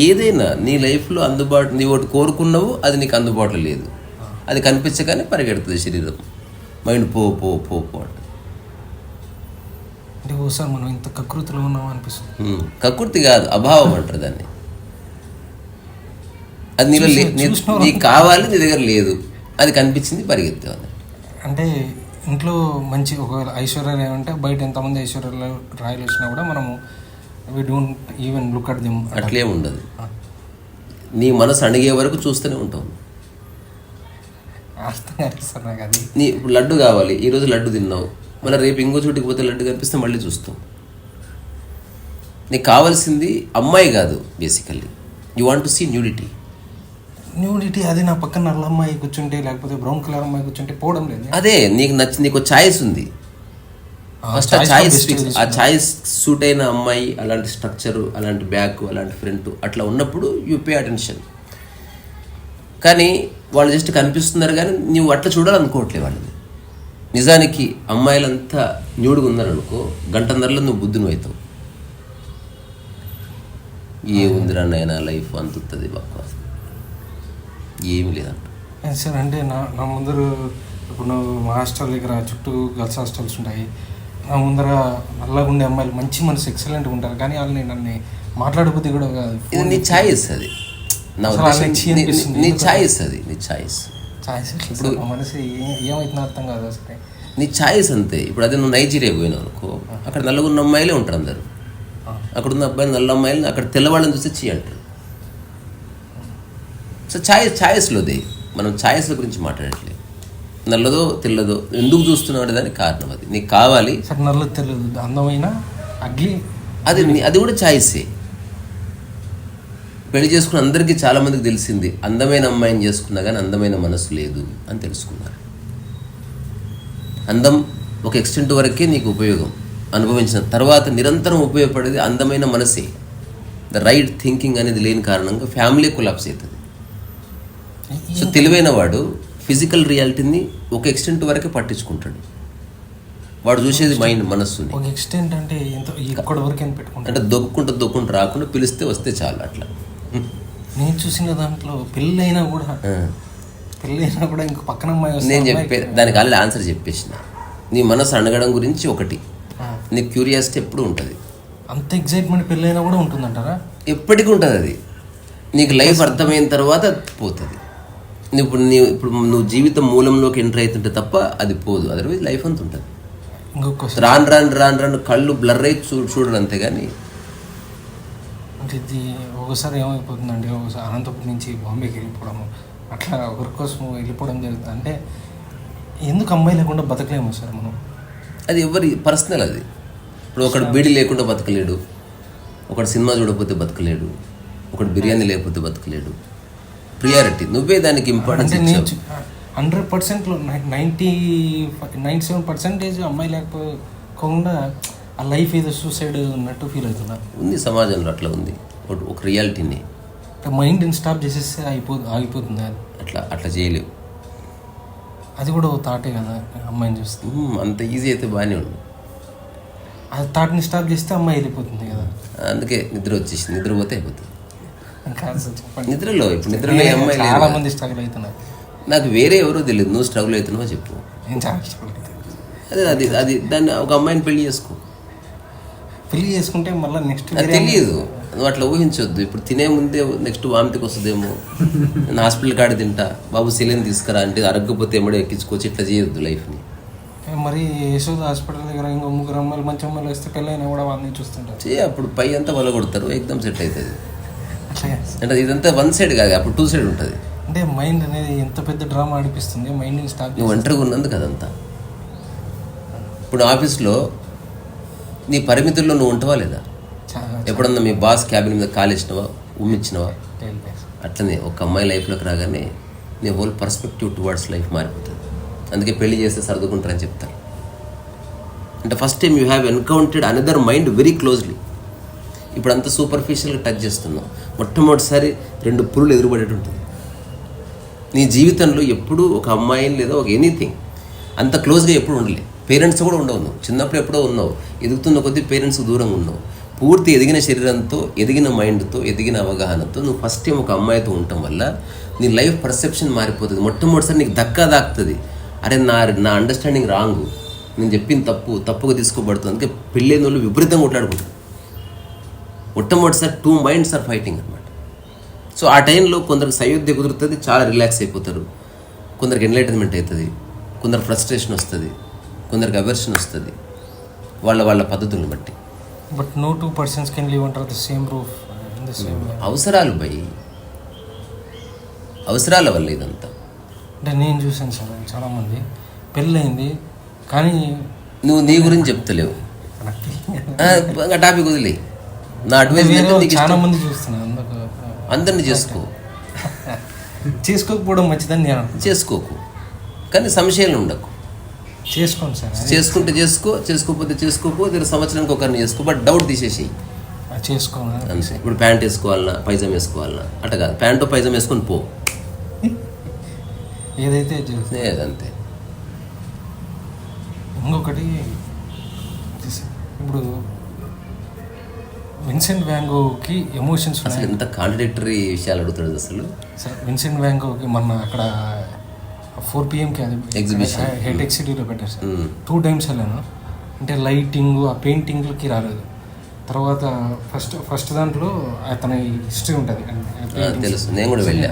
ఏదైనా నీ లైఫ్లో అందుబాటు, నీ ఒకటి కోరుకున్నావు, అది నీకు అందుబాటులో లేదు, అది కనిపించగానే పరిగెడుతుంది శరీరం, మైండ్ పో పో పో పో అంటే. అంటే ఓసారి మనం ఇంత కకృతిలో ఉన్నాం అనిపిస్తుంది. కకృతి కాదు, అభావం అంటారు దాన్ని. అది నీలో నీకు కావాలి, నీ దగ్గర లేదు, అది కనిపించింది పరిగెత్తావు. అంటే ఇంట్లో మంచి ఒకవేళ ఐశ్వర్య అంటే బయట ఎంతమంది ఐశ్వర్య రాయలు వచ్చినా కూడా మనము we don't even look at them. అట్లే ఉండదు, నీ మనసు అడిగే వరకు చూస్తూనే ఉంటావు. అర్థం కనిపిస్తుంది నాకు అది. నీ లడ్డు కావాలి, ఈరోజు లడ్డు తిన్నావు, మళ్ళీ రేపు ఇంకో చోటికి పోతే లడ్డు కనిపిస్తే మళ్ళీ చూస్తావు. నీకు కావాల్సింది అమ్మాయి కాదు, basically you want to see nudity. అది నా పక్కన నల్ల అమ్మాయి కూర్చుంటే, లేకపోతే బ్రౌన్ కలర్ అమ్మాయి కూర్చుంటే పోవడం లేదు. అదే నీకు నీకు ఛాయిస్ ఉంది. ఫస్ట్ ఆ ఛాయిస్ సూట్ అయిన అమ్మాయి, అలాంటి స్ట్రక్చరు, అలాంటి బ్యాక్, అలాంటి ఫ్రంట్ అట్లా ఉన్నప్పుడు యూ పే అటెన్షన్. కానీ వాళ్ళు జస్ట్ కనిపిస్తున్నారు కానీ నువ్వు అట్లా చూడాలనుకోవట్లే వాళ్ళని. నిజానికి అమ్మాయిలంతా న్యూడ్గా ఉన్నారనుకో, గంటన్నరలో నువ్వు బుద్ధిని అవుతావు. ఏముందిరా నాయన లైఫ్ అంతుంది బాగా, ఏమి లేదంట సార్. అంటే నా ముందర ఇప్పుడు నువ్వు మా హాస్టల్ దగ్గర చుట్టూ గర్ల్స్ హాస్టల్స్ ఉంటాయి. నా ముందర నల్లగా ఉండే అమ్మాయిలు మంచి మనసు ఎక్సలెంట్గా ఉంటారు, కానీ వాళ్ళని నన్ను మాట్లాడబుద్ధి కూడా కాదు. ఇది నీ ఛాయిస్, అది నా ఉద్దేశం. నీ ఛాయిస్, అది నీ ఛాయిస్. ఇప్పుడు మనసు ఏమైతుందో అర్థం కాదు అసలు. నీ ఛాయిస్ అంతే. ఇప్పుడు అదే నువ్వు నైజీరియా పోయినావు అనుకో, అక్కడ నల్లగున్న అమ్మాయిలే ఉంటారు అందరు. అక్కడ ఉన్న అబ్బాయిలు నల్ల అమ్మాయిలు, అక్కడ తెల్లవాళ్ళని చూస్తే చీ అంటారు. సో ఛాయిస్లోదే, మనం ఛాయిస్ల గురించి మాట్లాడట్లేదు. నల్లదో తెల్లదో ఎందుకు చూస్తున్నావు అనే దానికి కారణం అది. నీకు కావాలి సార్ నల్ల తెల్లదు అందమైన అగ్లి, అది కూడా ఛాయిసే. పెళ్లి చేసుకున్న అందరికీ చాలామందికి తెలిసింది, అందమైన అమ్మాయిని చేసుకున్నా కానీ అందమైన మనసు లేదు అని తెలుసుకున్నారు. అందం ఒక ఎక్స్టెంట్ వరకే నీకు ఉపయోగం, అనుభవించిన తర్వాత నిరంతరం ఉపయోగపడేది అందమైన మనసే. ద రైట్ థింకింగ్ అనేది లేని కారణంగా ఫ్యామిలీ కొలాప్స్ అవుతుంది. సో తెలివైన వాడు ఫిజికల్ రియాలిటీని ఒక ఎక్స్టెంట్ వరకే పట్టించుకుంటాడు. వాడు చూసేది మైండ్, మనస్సుని. ఒక ఎక్స్టెంట్ అంటే ఎక్కడ వరకు పెట్టుకుంటాడు, అంటే దొక్కుంటూ రాకుండా పిలిస్తే వస్తే చాలు. అట్లా నేను చూసిన దాంట్లో పెళ్ళైనా కూడా ఇంకో పక్కన అమ్మాయి. నేను దానికి ఆల్రెడీ ఆన్సర్ చెప్పేసిన. నీ మనసు అడగడం గురించి ఒకటి, నీ క్యూరియాసిటీ ఎప్పుడు ఉంటుంది. అంత ఎగ్జైట్మెంట్ పెళ్ళైనా కూడా ఉంటుందంటారా? ఎప్పటికీ ఉంటుంది అది. నీకు లైఫ్ అర్థమైన తర్వాత పోతుంది. ఇప్పుడు నువ్వు జీవితం మూలంలోకి ఎంటర్ అవుతుంటే తప్ప అది పోదు, అదర్వైజ్ లైఫ్ అంత ఉంటుంది. ఇంకొక రాను కళ్ళు బ్లర్ అయి చూడరు అంతేగాని. అంటే ఇది ఒకసారి ఏమైపోతుందండి, ఒకసారి అనంతపురం నుంచి బాంబేకి వెళ్ళిపోవడము, అట్లా ఒకరి కోసం వెళ్ళిపోవడం జరుగుతుంది. అంటే ఎందుకు అమ్మాయి లేకుండా బతకలేము సార్ మనం? అది ఎవరి పర్సనల్ అది. ఇప్పుడు ఒకడు బీడీ లేకుండా బతకలేడు, ఒకడు సినిమా చూడకపోతే బతకలేడు, ఒకడు బిర్యానీ లేకపోతే బతకలేడు. ప్రియారిటీ నువ్వే దానికి ఇంపార్టెన్స్ ఇచ్చావు. 100%లో 97% అమ్మాయి లేకపోకుండా ఆ లైఫ్ ఏదో సూసైడ్ ఉన్నట్టు ఫీల్ అవుతున్నా. ఉంది సమాజంలో, అట్లా ఉంది ఒక రియాలిటీని. మైండ్ని స్టాప్ చేసేస్తే ఆగిపోతుంది. అట్లా చేయలేవు. అది కూడా ఒక థాటే కదా, అమ్మాయిని చూస్తే. అంత ఈజీ అయితే బాగానే ఉంది. ఆ థాట్ని స్టాప్ చేస్తే అమ్మాయి వెళ్ళిపోతుంది కదా. అందుకే నిద్ర వచ్చేసి నిద్రపోతే అయిపోతుంది. చెప్పండి. నిద్రలో అమ్మాయి చాలా మంది స్ట్రగుల్ అవుతున్నారు. నాకు వేరే ఎవరో తెలియదు, నువ్వు స్ట్రగుల్ అవుతున్నావో చెప్పు. నేను చాలా స్ట్రగుల్ అవుతాను. అది దాన్ని ఒక అమ్మాయిని పెళ్లి చేసుకుంటే మళ్ళీ నెక్స్ట్ తెలియదు. నువ్వు అట్లా ఊహించొద్దు. ఇప్పుడు తినే ముందే నెక్స్ట్ వామిటికి వస్తుందేమో, నేను హాస్పిటల్ కాడ తింటా, బాబు సెలైన్ తీసుకురా అంటే అరగకపోతే ఎమ్మడే ఎక్కించుకోవచ్చు. ఇట్లా చేయొద్దు లైఫ్ని. మరి యశోద హాస్పిటల్ దగ్గర ఇంకో 3 అమ్మాయిలు మంచి అమ్మాయిలు వస్తే పెళ్ళైనా కూడా వాళ్ళని చూస్తుంటారు. అప్పుడు పై అంతా వల్ల కొడతారు, ఎగ్జామ్ సెట్ అవుతుంది. అంటే ఇదంతా వన్ సైడ్ కాదు, అప్పుడు 2 సైడ్ ఉంటుంది. అంటే మైండ్ అనేది ఎంత పెద్ద డ్రామా అనిపిస్తుంది. మైండ్ని స్టాప్ నువ్వు ఒంటరిగా ఉన్నందుకు అదంతా. ఇప్పుడు ఆఫీస్లో నీ పరిమితుల్లో నువ్వు ఉంటావా లేదా? ఎప్పుడన్నా మీ బాస్ క్యాబిన్ మీద కాలేసినవా, ఉమ్మిచ్చినవా? అట్లనే ఒక అమ్మాయి లైఫ్లోకి రాగానే నీ హోల్ పర్స్పెక్టివ్ టువర్డ్స్ లైఫ్ మారిపోతుంది. అందుకే పెళ్లి చేస్తే సర్దుకుంటారని చెప్తారు. అంటే first time you have encountered another mind very closely. ఇప్పుడు అంతా సూపర్ఫిషియల్గా టచ్ చేస్తున్నావు. మొట్టమొదటిసారి 2 పురులు ఎదురుపడేటి ఉంటుంది నీ జీవితంలో. ఎప్పుడు ఒక అమ్మాయిని లేదా ఒక ఎనీథింగ్ అంత క్లోజ్గా ఎప్పుడు ఉండలే. పేరెంట్స్ కూడా ఉండవు. నువ్వు చిన్నప్పుడు ఎప్పుడో ఉన్నావు, ఎదుగుతున్న కొద్దీ పేరెంట్స్కి దూరంగా ఉన్నావు. పూర్తి ఎదిగిన శరీరంతో, ఎదిగిన మైండ్తో, ఎదిగిన అవగాహనతో నువ్వు ఫస్ట్ టైం ఒక అమ్మాయితో ఉండటం వల్ల నీ లైఫ్ పర్సెప్షన్ మారిపోతుంది. మొట్టమొదటిసారి నీకు దాక్తుంది, అరే నా అండర్స్టాండింగ్ రాంగ్, నేను చెప్పింది తప్పుగా తీసుకోబడుతుంది. అందుకే పెళ్ళైన వాళ్ళు విపరీతంగా కొట్లాడుకుంటారు. మొట్టమొదటిసారి 2 మైండ్స్ ఆర్ ఫైటింగ్ అనమాట. సో ఆ టైంలో కొందరికి సయోధ్య కుదురుతుంది, చాలా రిలాక్స్ అయిపోతారు. కొందరికి ఎన్లైటన్మెంట్ అవుతుంది, కొందరు ఫ్రస్ట్రేషన్ వస్తుంది, కొందరికి అవర్షన్ వస్తుంది, వాళ్ళ పద్ధతులను బట్టి. But no 2 persons can live under the same roof in the same way. అవసరాల వల్ల ఇదంతా. అంటే నేను చూసాను సార్ చాలామంది పెళ్ళయింది కానీ నువ్వు నీ గురించి చెప్తలేవు. టాపిక్ వదిలే. నా అడ్వైస్ చాలా మంది చూస్తున్నాను. అందరినీ చేసుకోకపోవడం మంచిదని నేను చేసుకోకు, కానీ సంశయాలు ఉండకు. చేసుకోండి సార్. చేసుకుంటే చేసుకోకపోతే చేసుకోకపోతే సంవత్సరానికి ఒకరిని చేసుకో, బట్ డౌట్ తీసేసి చేసుకోవాలి అంతే. ఇప్పుడు ప్యాంట్ వేసుకోవాలన్నా, పైజామా వేసుకోవాలన్నా అట్లా కాదు. ప్యాంటు పైజామా వేసుకొని పో. ఏదైతే జరుగుతుంది. అంతే. ఇంకొకటి ఇప్పుడు విన్సెంట్ వ్యాన్ గోగ్కి ఎమోషన్స్ అసలు ఎంత కాంట్రడిక్టరీ విషయాలు అడుగుతాడు అసలు. విన్సెంట్ వ్యాన్ గోగ్కి మొన్న అక్కడ 4 PM అది ఎగ్జిబిషన్ హెటెక్ సిటీలో పెట్టారు సార్. 2 times వెళ్ళాను. అంటే లైటింగ్ ఆ పెయింటింగ్లకి రాలేదు. తర్వాత ఫస్ట్ దాంట్లో అతని హిస్టరీ ఉంటుంది, తెలుసు, నేను కూడా వెళ్ళా.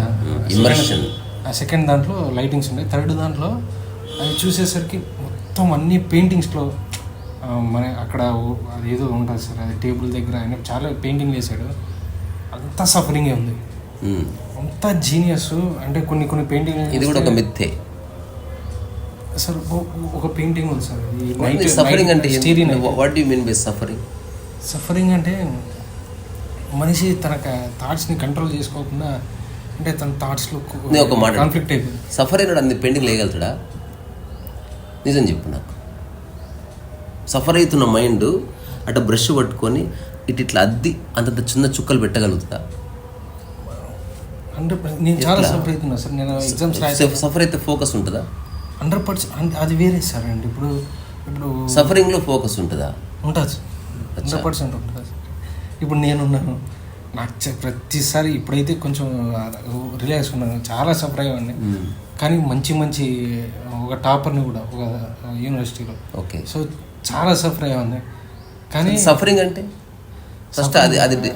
ఇమర్షన్. సెకండ్ దాంట్లో లైటింగ్స్ ఉంటాయి. థర్డ్ దాంట్లో అది చూసేసరికి మొత్తం అన్ని పెయింటింగ్స్లో మన అక్కడ అది ఏదో ఉంటుంది సార్, అది టేబుల్ దగ్గర ఆయన చాలా పెయింటింగ్ వేసాడు. అంతా సఫరింగే ఉంది, అంతా జీనియస్. అంటే కొన్ని పెయింటింగ్ ఇది కూడా ఒక మిథ్యే సార్. ఒక పెయింటింగ్ ఉంది సార్, సఫరింగ్ అంటే what you mean by suffering? Suffering అంటే మనిషి తన థాట్స్ని కంట్రోల్ చేసుకోకుండా, అంటే తన థాట్స్లో ఒక మాట కాన్ఫ్లిక్ట్ అయిపోయింది. సఫర్ అయినాడు అన్ని పెయింటింగ్ వేయగలుగుతాడా? నిజం చెప్పు నాకు. సఫర్ అవుతున్న మైండ్ అటు బ్రష్ పట్టుకొని ఇట్లా అద్ది అంతంత చిన్న చుక్కలు పెట్టగలుగుతా? అంటే నేను చాలా సఫర్ అవుతున్నా సార్. నేను ఎగ్జామ్స్ సఫర్ అయితే ఫోకస్ ఉంటుందా? 100%. అది వేరే సార్. అండి ఇప్పుడు సఫరింగ్లో ఫోకస్ ఉంటుందా? ఉంటుంది, 100% ఉంటుంది. ఇప్పుడు నేనున్నాను, నాకు ప్రతిసారి ఇప్పుడైతే కొంచెం రిలాక్స్ ఉన్నాను, చాలా సఫర్ అయ్యేవాడిని. కానీ మంచి ఒక టాపర్ని కూడా ఒక యూనివర్సిటీలో. ఓకే. సో చాలా సఫర్ అయ్యేవాడిని. కానీ సఫరింగ్ అంటే ఫస్ట్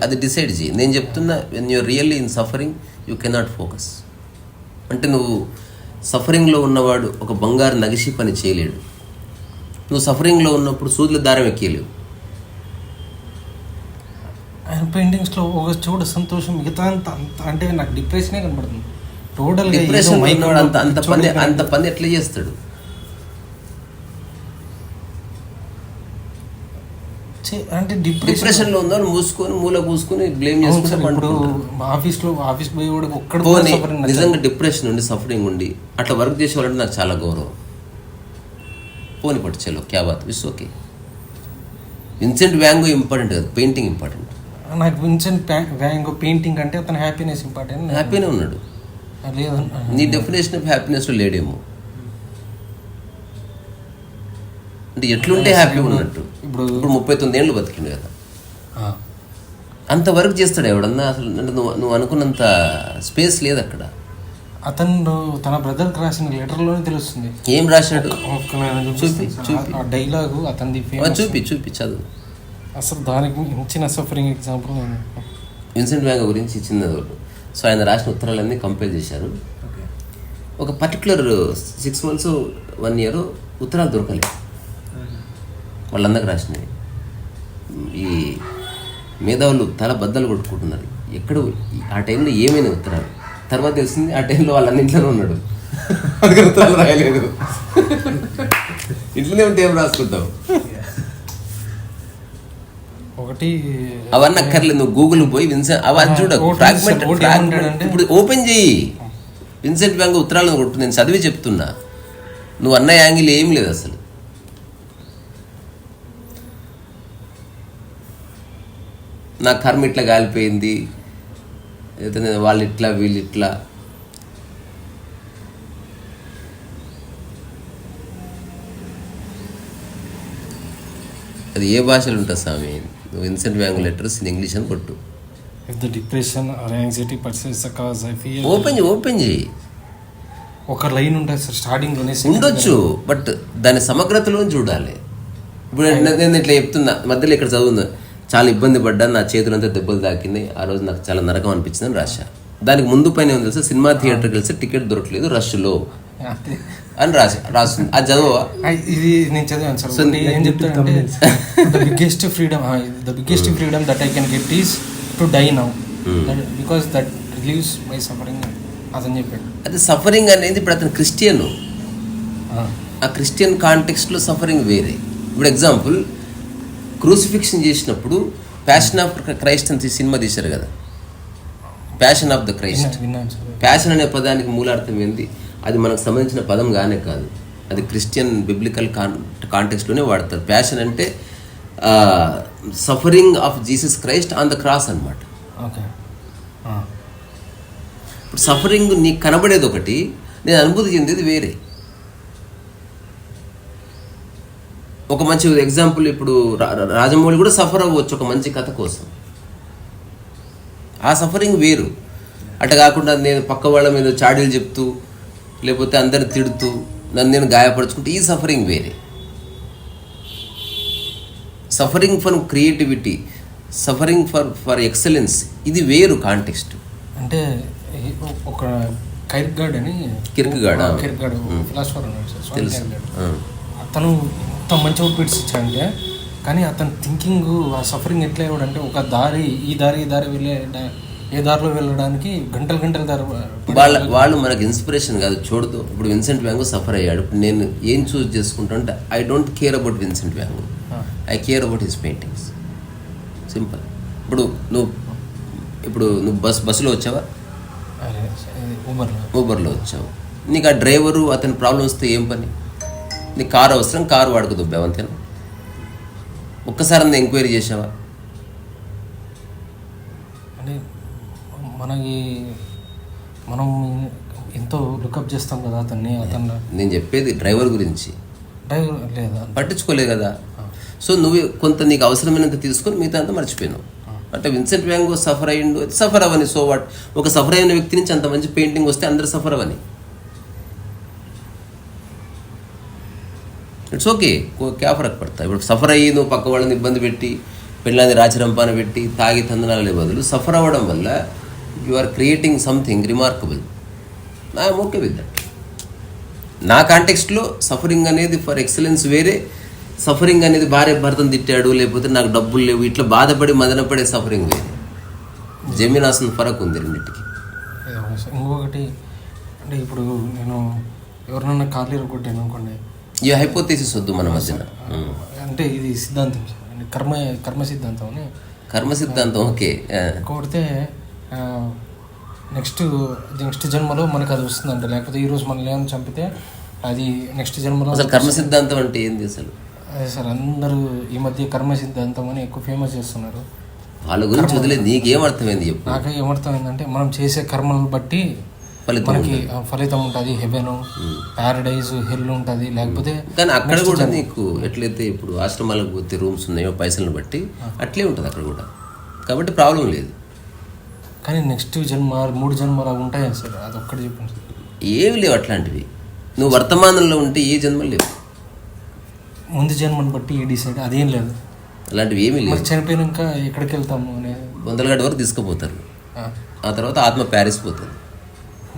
అది డిసైడ్ చేయి. నేను చెప్తున్నా, when you're really in suffering you cannot focus. అంటే నువ్వు సఫరింగ్లో ఉన్నవాడు ఒక బంగారు నగిసి పని చేయలేడు. నువ్వు సఫరింగ్లో ఉన్నప్పుడు సూదుల దారం ఎక్కేయలేవు. ఆయన పెయింటింగ్స్లో ఒక చోట సంతోషం, మిగతా అంత అంటే నాకు డిప్రెషనే కనబడుతుంది. టోటల్ డిప్రెషన్ అంత పని ఎట్లా చేస్తాడు? అంటే డిప్రెషన్లో ఉందో మూసుకొని మూల కూసుకొని బ్లేమ్ చేసుకుంటే ఇప్పుడు ఆఫీస్ పోయి కూడా ఒక్కడ నిజంగా డిప్రెషన్ ఉండి సఫరింగ్ ఉండి అట్లా వర్క్ చేసేవాళ్ళంటే నాకు చాలా గౌరవం. పోని పట్టు చలో క్యా బాత్, it's okay. Vincent van Gogh important కాదు, పెయింటింగ్ ఇంపార్టెంట్. నాకు విన్సెంట్ వ్యాన్ గో పెయింటింగ్ అంటే అతను హ్యాపీనెస్ ఇంపార్టెంట్. హ్యాపీనే ఉన్నాడు. లేదన్నా నీ డెఫినేషన్ ఆఫ్ హ్యాపీనెస్లో లేడేమో. అంటే ఎట్లుంటే హ్యాపీ ఉన్నట్టు. ఇప్పుడు 39 ఏళ్ళు బతికిండు కదా, అంత వర్క్ చేస్తాడు ఎవడన్నా? అసలు నువ్వు అనుకున్నంత స్పేస్ లేదు అక్కడ. అతను తన బ్రదర్కి రాసిన లెటర్లోనే తెలుస్తుంది. ఏం రాశాడు? చూపి డైలాగు అతనిది చూపి చదువు. అసలు దానికి మించిన suffering example Vincent van go గురించి చిన్నది. సో ఆయన రాసిన ఉత్తరాలన్నీ కంపేర్ చేశారు. ఒక పర్టికులర్ 6 months 1 year ఉత్తరాలు దొరకలేదు వాళ్ళందరికి రాసినవి. ఈ మేధావులు తల బద్దలు కొట్టుకుంటున్నారు. ఎక్కడ ఆ టైంలో ఏమైనా ఉత్తరాలు తర్వాత తెలిసింది, ఆ టైంలో వాళ్ళన్నింట్లోనే ఉన్నాడు, అందుకని ఉత్తరాలు రాయలేదు. ఇంట్లోనే ఉంటే ఏం రాసుకుంటావు? ఒకటి అవన్నీ అక్కర్లేదు. నువ్వు గూగుల్ పోయి విన్సెంట్ అవన్నీ చూడ ఫ్రాగ్మెంట్ ఇప్పుడు ఓపెన్ చేయి. విన్సెంట్ వ్యాన్ గో ఉత్తరాలను కొట్టు. నేను చదివి చెప్తున్నా, నువ్వు అన్న యాంగిల్ ఏం లేదు అసలు. నా కర్మ ఇట్లా కాలిపోయింది, వాళ్ళు ఇట్లా వీళ్ళు ఇట్లా. అది ఏ భాషలో ఉంటుంది స్వామి? నువ్వు Vincent van go letters in English అని కొట్టు. ఓపెన్ చేయి. ఒక లైన్ ఉంటుంది సార్ స్టార్టింగ్లోనే, ఉండొచ్చు, బట్ దాని సమగ్రతలో చూడాలి. ఇప్పుడు నేను ఇట్లా చెప్తున్నా, మధ్యలో ఇక్కడ చదువుందా, చాలా ఇబ్బంది పడ్డా, నా చేతులంతా దెబ్బలు తాకింది, ఆ రోజు నాకు చాలా నరకం అనిపించింది అని రాశా. దానికి ముందు పైన ఏం తెలుసా, సినిమా థియేటర్కి వెళ్తే టికెట్ దొరకలేదు రష్లో అని రాస్తుంది. అది చదవా? ఇది నేను చదివాను సార్. ఏం చెప్తానంటే the biggest freedom that I can get is to die now because that relieves my suffering అతను చెప్పాడు. అది సఫరింగ్ అనేది ఇప్పుడు అతను క్రిస్టియన్, ఆ క్రిస్టియన్ కాంటెక్స్ట్లో సఫరింగ్ వేరే. ఇప్పుడు ఎగ్జాంపుల్, క్రూసిఫిక్షన్ చేసినప్పుడు ప్యాషన్ ఆఫ్ క్రైస్ట్ అని సినిమా తీశారు కదా, passion of the Christ. Passion అనే పదానికి మూలార్థం ఏంది? అది మనకు సంబంధించిన పదం గానే కాదు, అది క్రిస్టియన్ బిబ్లికల్ కాంటెక్స్ట్లోనే వాడతారు. ప్యాషన్ అంటే suffering of Jesus Christ on the cross అనమాట. ఇప్పుడు సఫరింగ్ నీకు కనబడేది ఒకటి, నేను అనుభూతి చెందేది వేరే. ఒక మంచి ఎగ్జాంపుల్, ఇప్పుడు రాజమౌళి కూడా సఫర్ అవ్వచ్చు ఒక మంచి కథ కోసం. ఆ సఫరింగ్ వేరు. అట్లా కాకుండా నేను పక్క వాళ్ళ మీద చాడీలు చెప్తూ లేకపోతే అందరిని తిడుతూ నన్ను నేను గాయపరుచుకుంటే ఈ సఫరింగ్ వేరే. Suffering for creativity, suffering for excellence, ఇది వేరు కాంటెక్స్ట్. అంటే ఒక కైర్గాడ్ అని కిర్కెగాడ్ ఫిలాసఫర్ ఉన్నాడు సార్, తెలుసు. అతను ఎంత మంచి అవుట్పుట్స్ ఇచ్చాడంటే, కానీ అతని థింకింగ్ ఆ సఫరింగ్ ఎట్లా ఇవ్వడంటే ఒక దారి ఈ దారి వెళ్ళే ఏ దారిలో వెళ్ళడానికి గంటల దారి. వాళ్ళు మనకు ఇన్స్పిరేషన్ కాదు, చూడదు. ఇప్పుడు విన్సెంట్ వ్యాంగో సఫర్ అయ్యాడు. ఇప్పుడు నేను ఏం చూస్ చేసుకుంటా అంటే I don't care about Vincent Van Gogh, I care about his paintings. Simple. ఇప్పుడు నువ్వు బస్సులో వచ్చావా, ఊబర్లో వచ్చావు, నీకు ఆ డ్రైవరు అతని ప్రాబ్లం వస్తే ఏం పని? నీకు కారు అవసరం, కారు వాడుకు దుబ్బావు, అంతేనా? ఒక్కసారి అంతా ఎంక్వైరీ చేసావా? అంటే మనం ఎంతో లుకప్ చేస్తాం కదా అతన్ని. నేను చెప్పేది డ్రైవర్ గురించి. డ్రైవర్ లేదా పట్టించుకోలేదు కదా. సో నువ్వు కొంత నీకు అవసరమైనంత తీసుకొని మిగతా అంతా మర్చిపోయినావు. అంటే విన్సెంట్ వ్యాంగో సఫర్ అయ్యిండు, సఫర్ అవ్వని. సో వాట్, ఒక సఫర్ అయిన వ్యక్తి నుంచి అంత మంచి పెయింటింగ్ వస్తే అందరు సఫర్ అవ్వని. ఇట్స్ ఓకే, క్యా ఫరక్ పడతా. ఇప్పుడు సఫర్ అయ్యి నువ్వు పక్క వాళ్ళని ఇబ్బంది పెట్టి, పిల్లల్ని రాచిరంపాన పెట్టి, తాగి తందనాలే బదులు సఫర్ అవ్వడం వల్ల you are creating something remarkable. I'm okay with that. నా కాంటెక్స్ట్లో సఫరింగ్ అనేది ఫర్ ఎక్సలెన్స్ వేరే, సఫరింగ్ అనేది భార్య భర్తను తిట్టాడు లేకపోతే నాకు డబ్బులు లేవు ఇట్లా బాధపడి మదనపడే సఫరింగ్ వేరే. జమీనాసన్ ఫరక్ ఉంది రెండింటికి. ఇంకొకటి అంటే ఇప్పుడు నేను ఎవరినన్నా కార్లు కొట్టాను అనుకోండి, ఈ హైపోథెసిస్ వద్దు మన మధ్యన. అంటే ఇది సిద్ధాంతం, కర్మ సిద్ధాంతం అని. కర్మ సిద్ధాంతం ఓకే. కొడితే నెక్స్ట్ జన్మలో మనకు అది వస్తుందంట, లేకపోతే ఈరోజు మనల్ని ఏమైనా చంపితే అది నెక్స్ట్ జన్మలో. అసలు కర్మ సిద్ధాంతం అంటే ఏంది అసలు? అదే సార్, అందరూ ఈ మధ్య కర్మ సిద్ధాంతం అని ఎక్కువ ఫేమస్ చేస్తున్నారు. వాళ్ళ గురించి వదిలేదు, నీకేం అర్థమైంది చెప్పు. నాకు ఏమర్థమైందంటే మనం చేసే కర్మలను బట్టి మనకి ఫలితం ఉంటుంది. హెవెన్, ప్యారడైజ్, హెల్ ఉంటుంది. లేకపోతే కానీ అక్కడ కూడా నీకు ఎట్లయితే ఇప్పుడు ఆశ్రమాలకు పోతే రూమ్స్ ఉన్నాయో పైసలను బట్టి అట్లే ఉంటుంది అక్కడ కూడా, కాబట్టి ప్రాబ్లం లేదు. కానీ నెక్స్ట్ జన్మ 3 జన్మలు ఉంటాయి సార్, అదొక్కటి చెప్పండి సార్. ఏమి లేవు అట్లాంటివి. నువ్వు వర్తమానంలో ఉంటే ఏ జన్మలు లేవు. ముందు జన్మను బట్టి ఏ డిసైడ్ అదేం లేదు, అలాంటివి ఏమీ లేవు. చనిపోయినాక ఎక్కడికి వెళ్తాము అనే బొందలగడ్డ వరకు తీసుకుపోతారు, ఆ తర్వాత ఆత్మ ప్యారిస్ పోతుంది.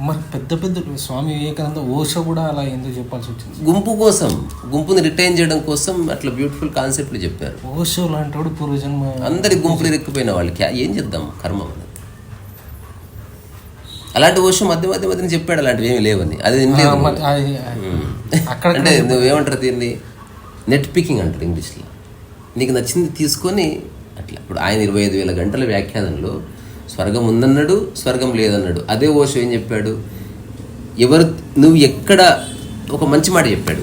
మరి పెద్ద స్వామి వివేకానంద, ఓషో కూడా అలా ఎందుకు చెప్పాల్సి వచ్చింది? గుంపు కోసం, గుంపుని రిటైన్ చేయడం కోసం అట్లా బ్యూటిఫుల్ కాన్సెప్ట్లు చెప్పారు. ఓషో లాంటి వాడు పూర్వజన్మ అందరి గుంపులు రెక్కిపోయిన వాళ్ళకి ఏం చేద్దాం కర్మ అనేది. అలాంటి ఓషో మధ్య చెప్పాడు అలాంటివి ఏమి లేవని. అది అంటే నువ్వేమంటారు దీన్ని, నెట్ పికింగ్ అంటారు ఇంగ్లీష్లో. నీకు నచ్చింది తీసుకొని అట్లా. ఇప్పుడు ఆయన 25,000 గంటల వ్యాఖ్యానంలో స్వర్గం ఉందన్నాడు, స్వర్గం లేదన్నాడు. అదే ఓషో ఏం చెప్పాడు, నువ్వు ఎక్కడ ఒక మంచి మాట చెప్పాడు.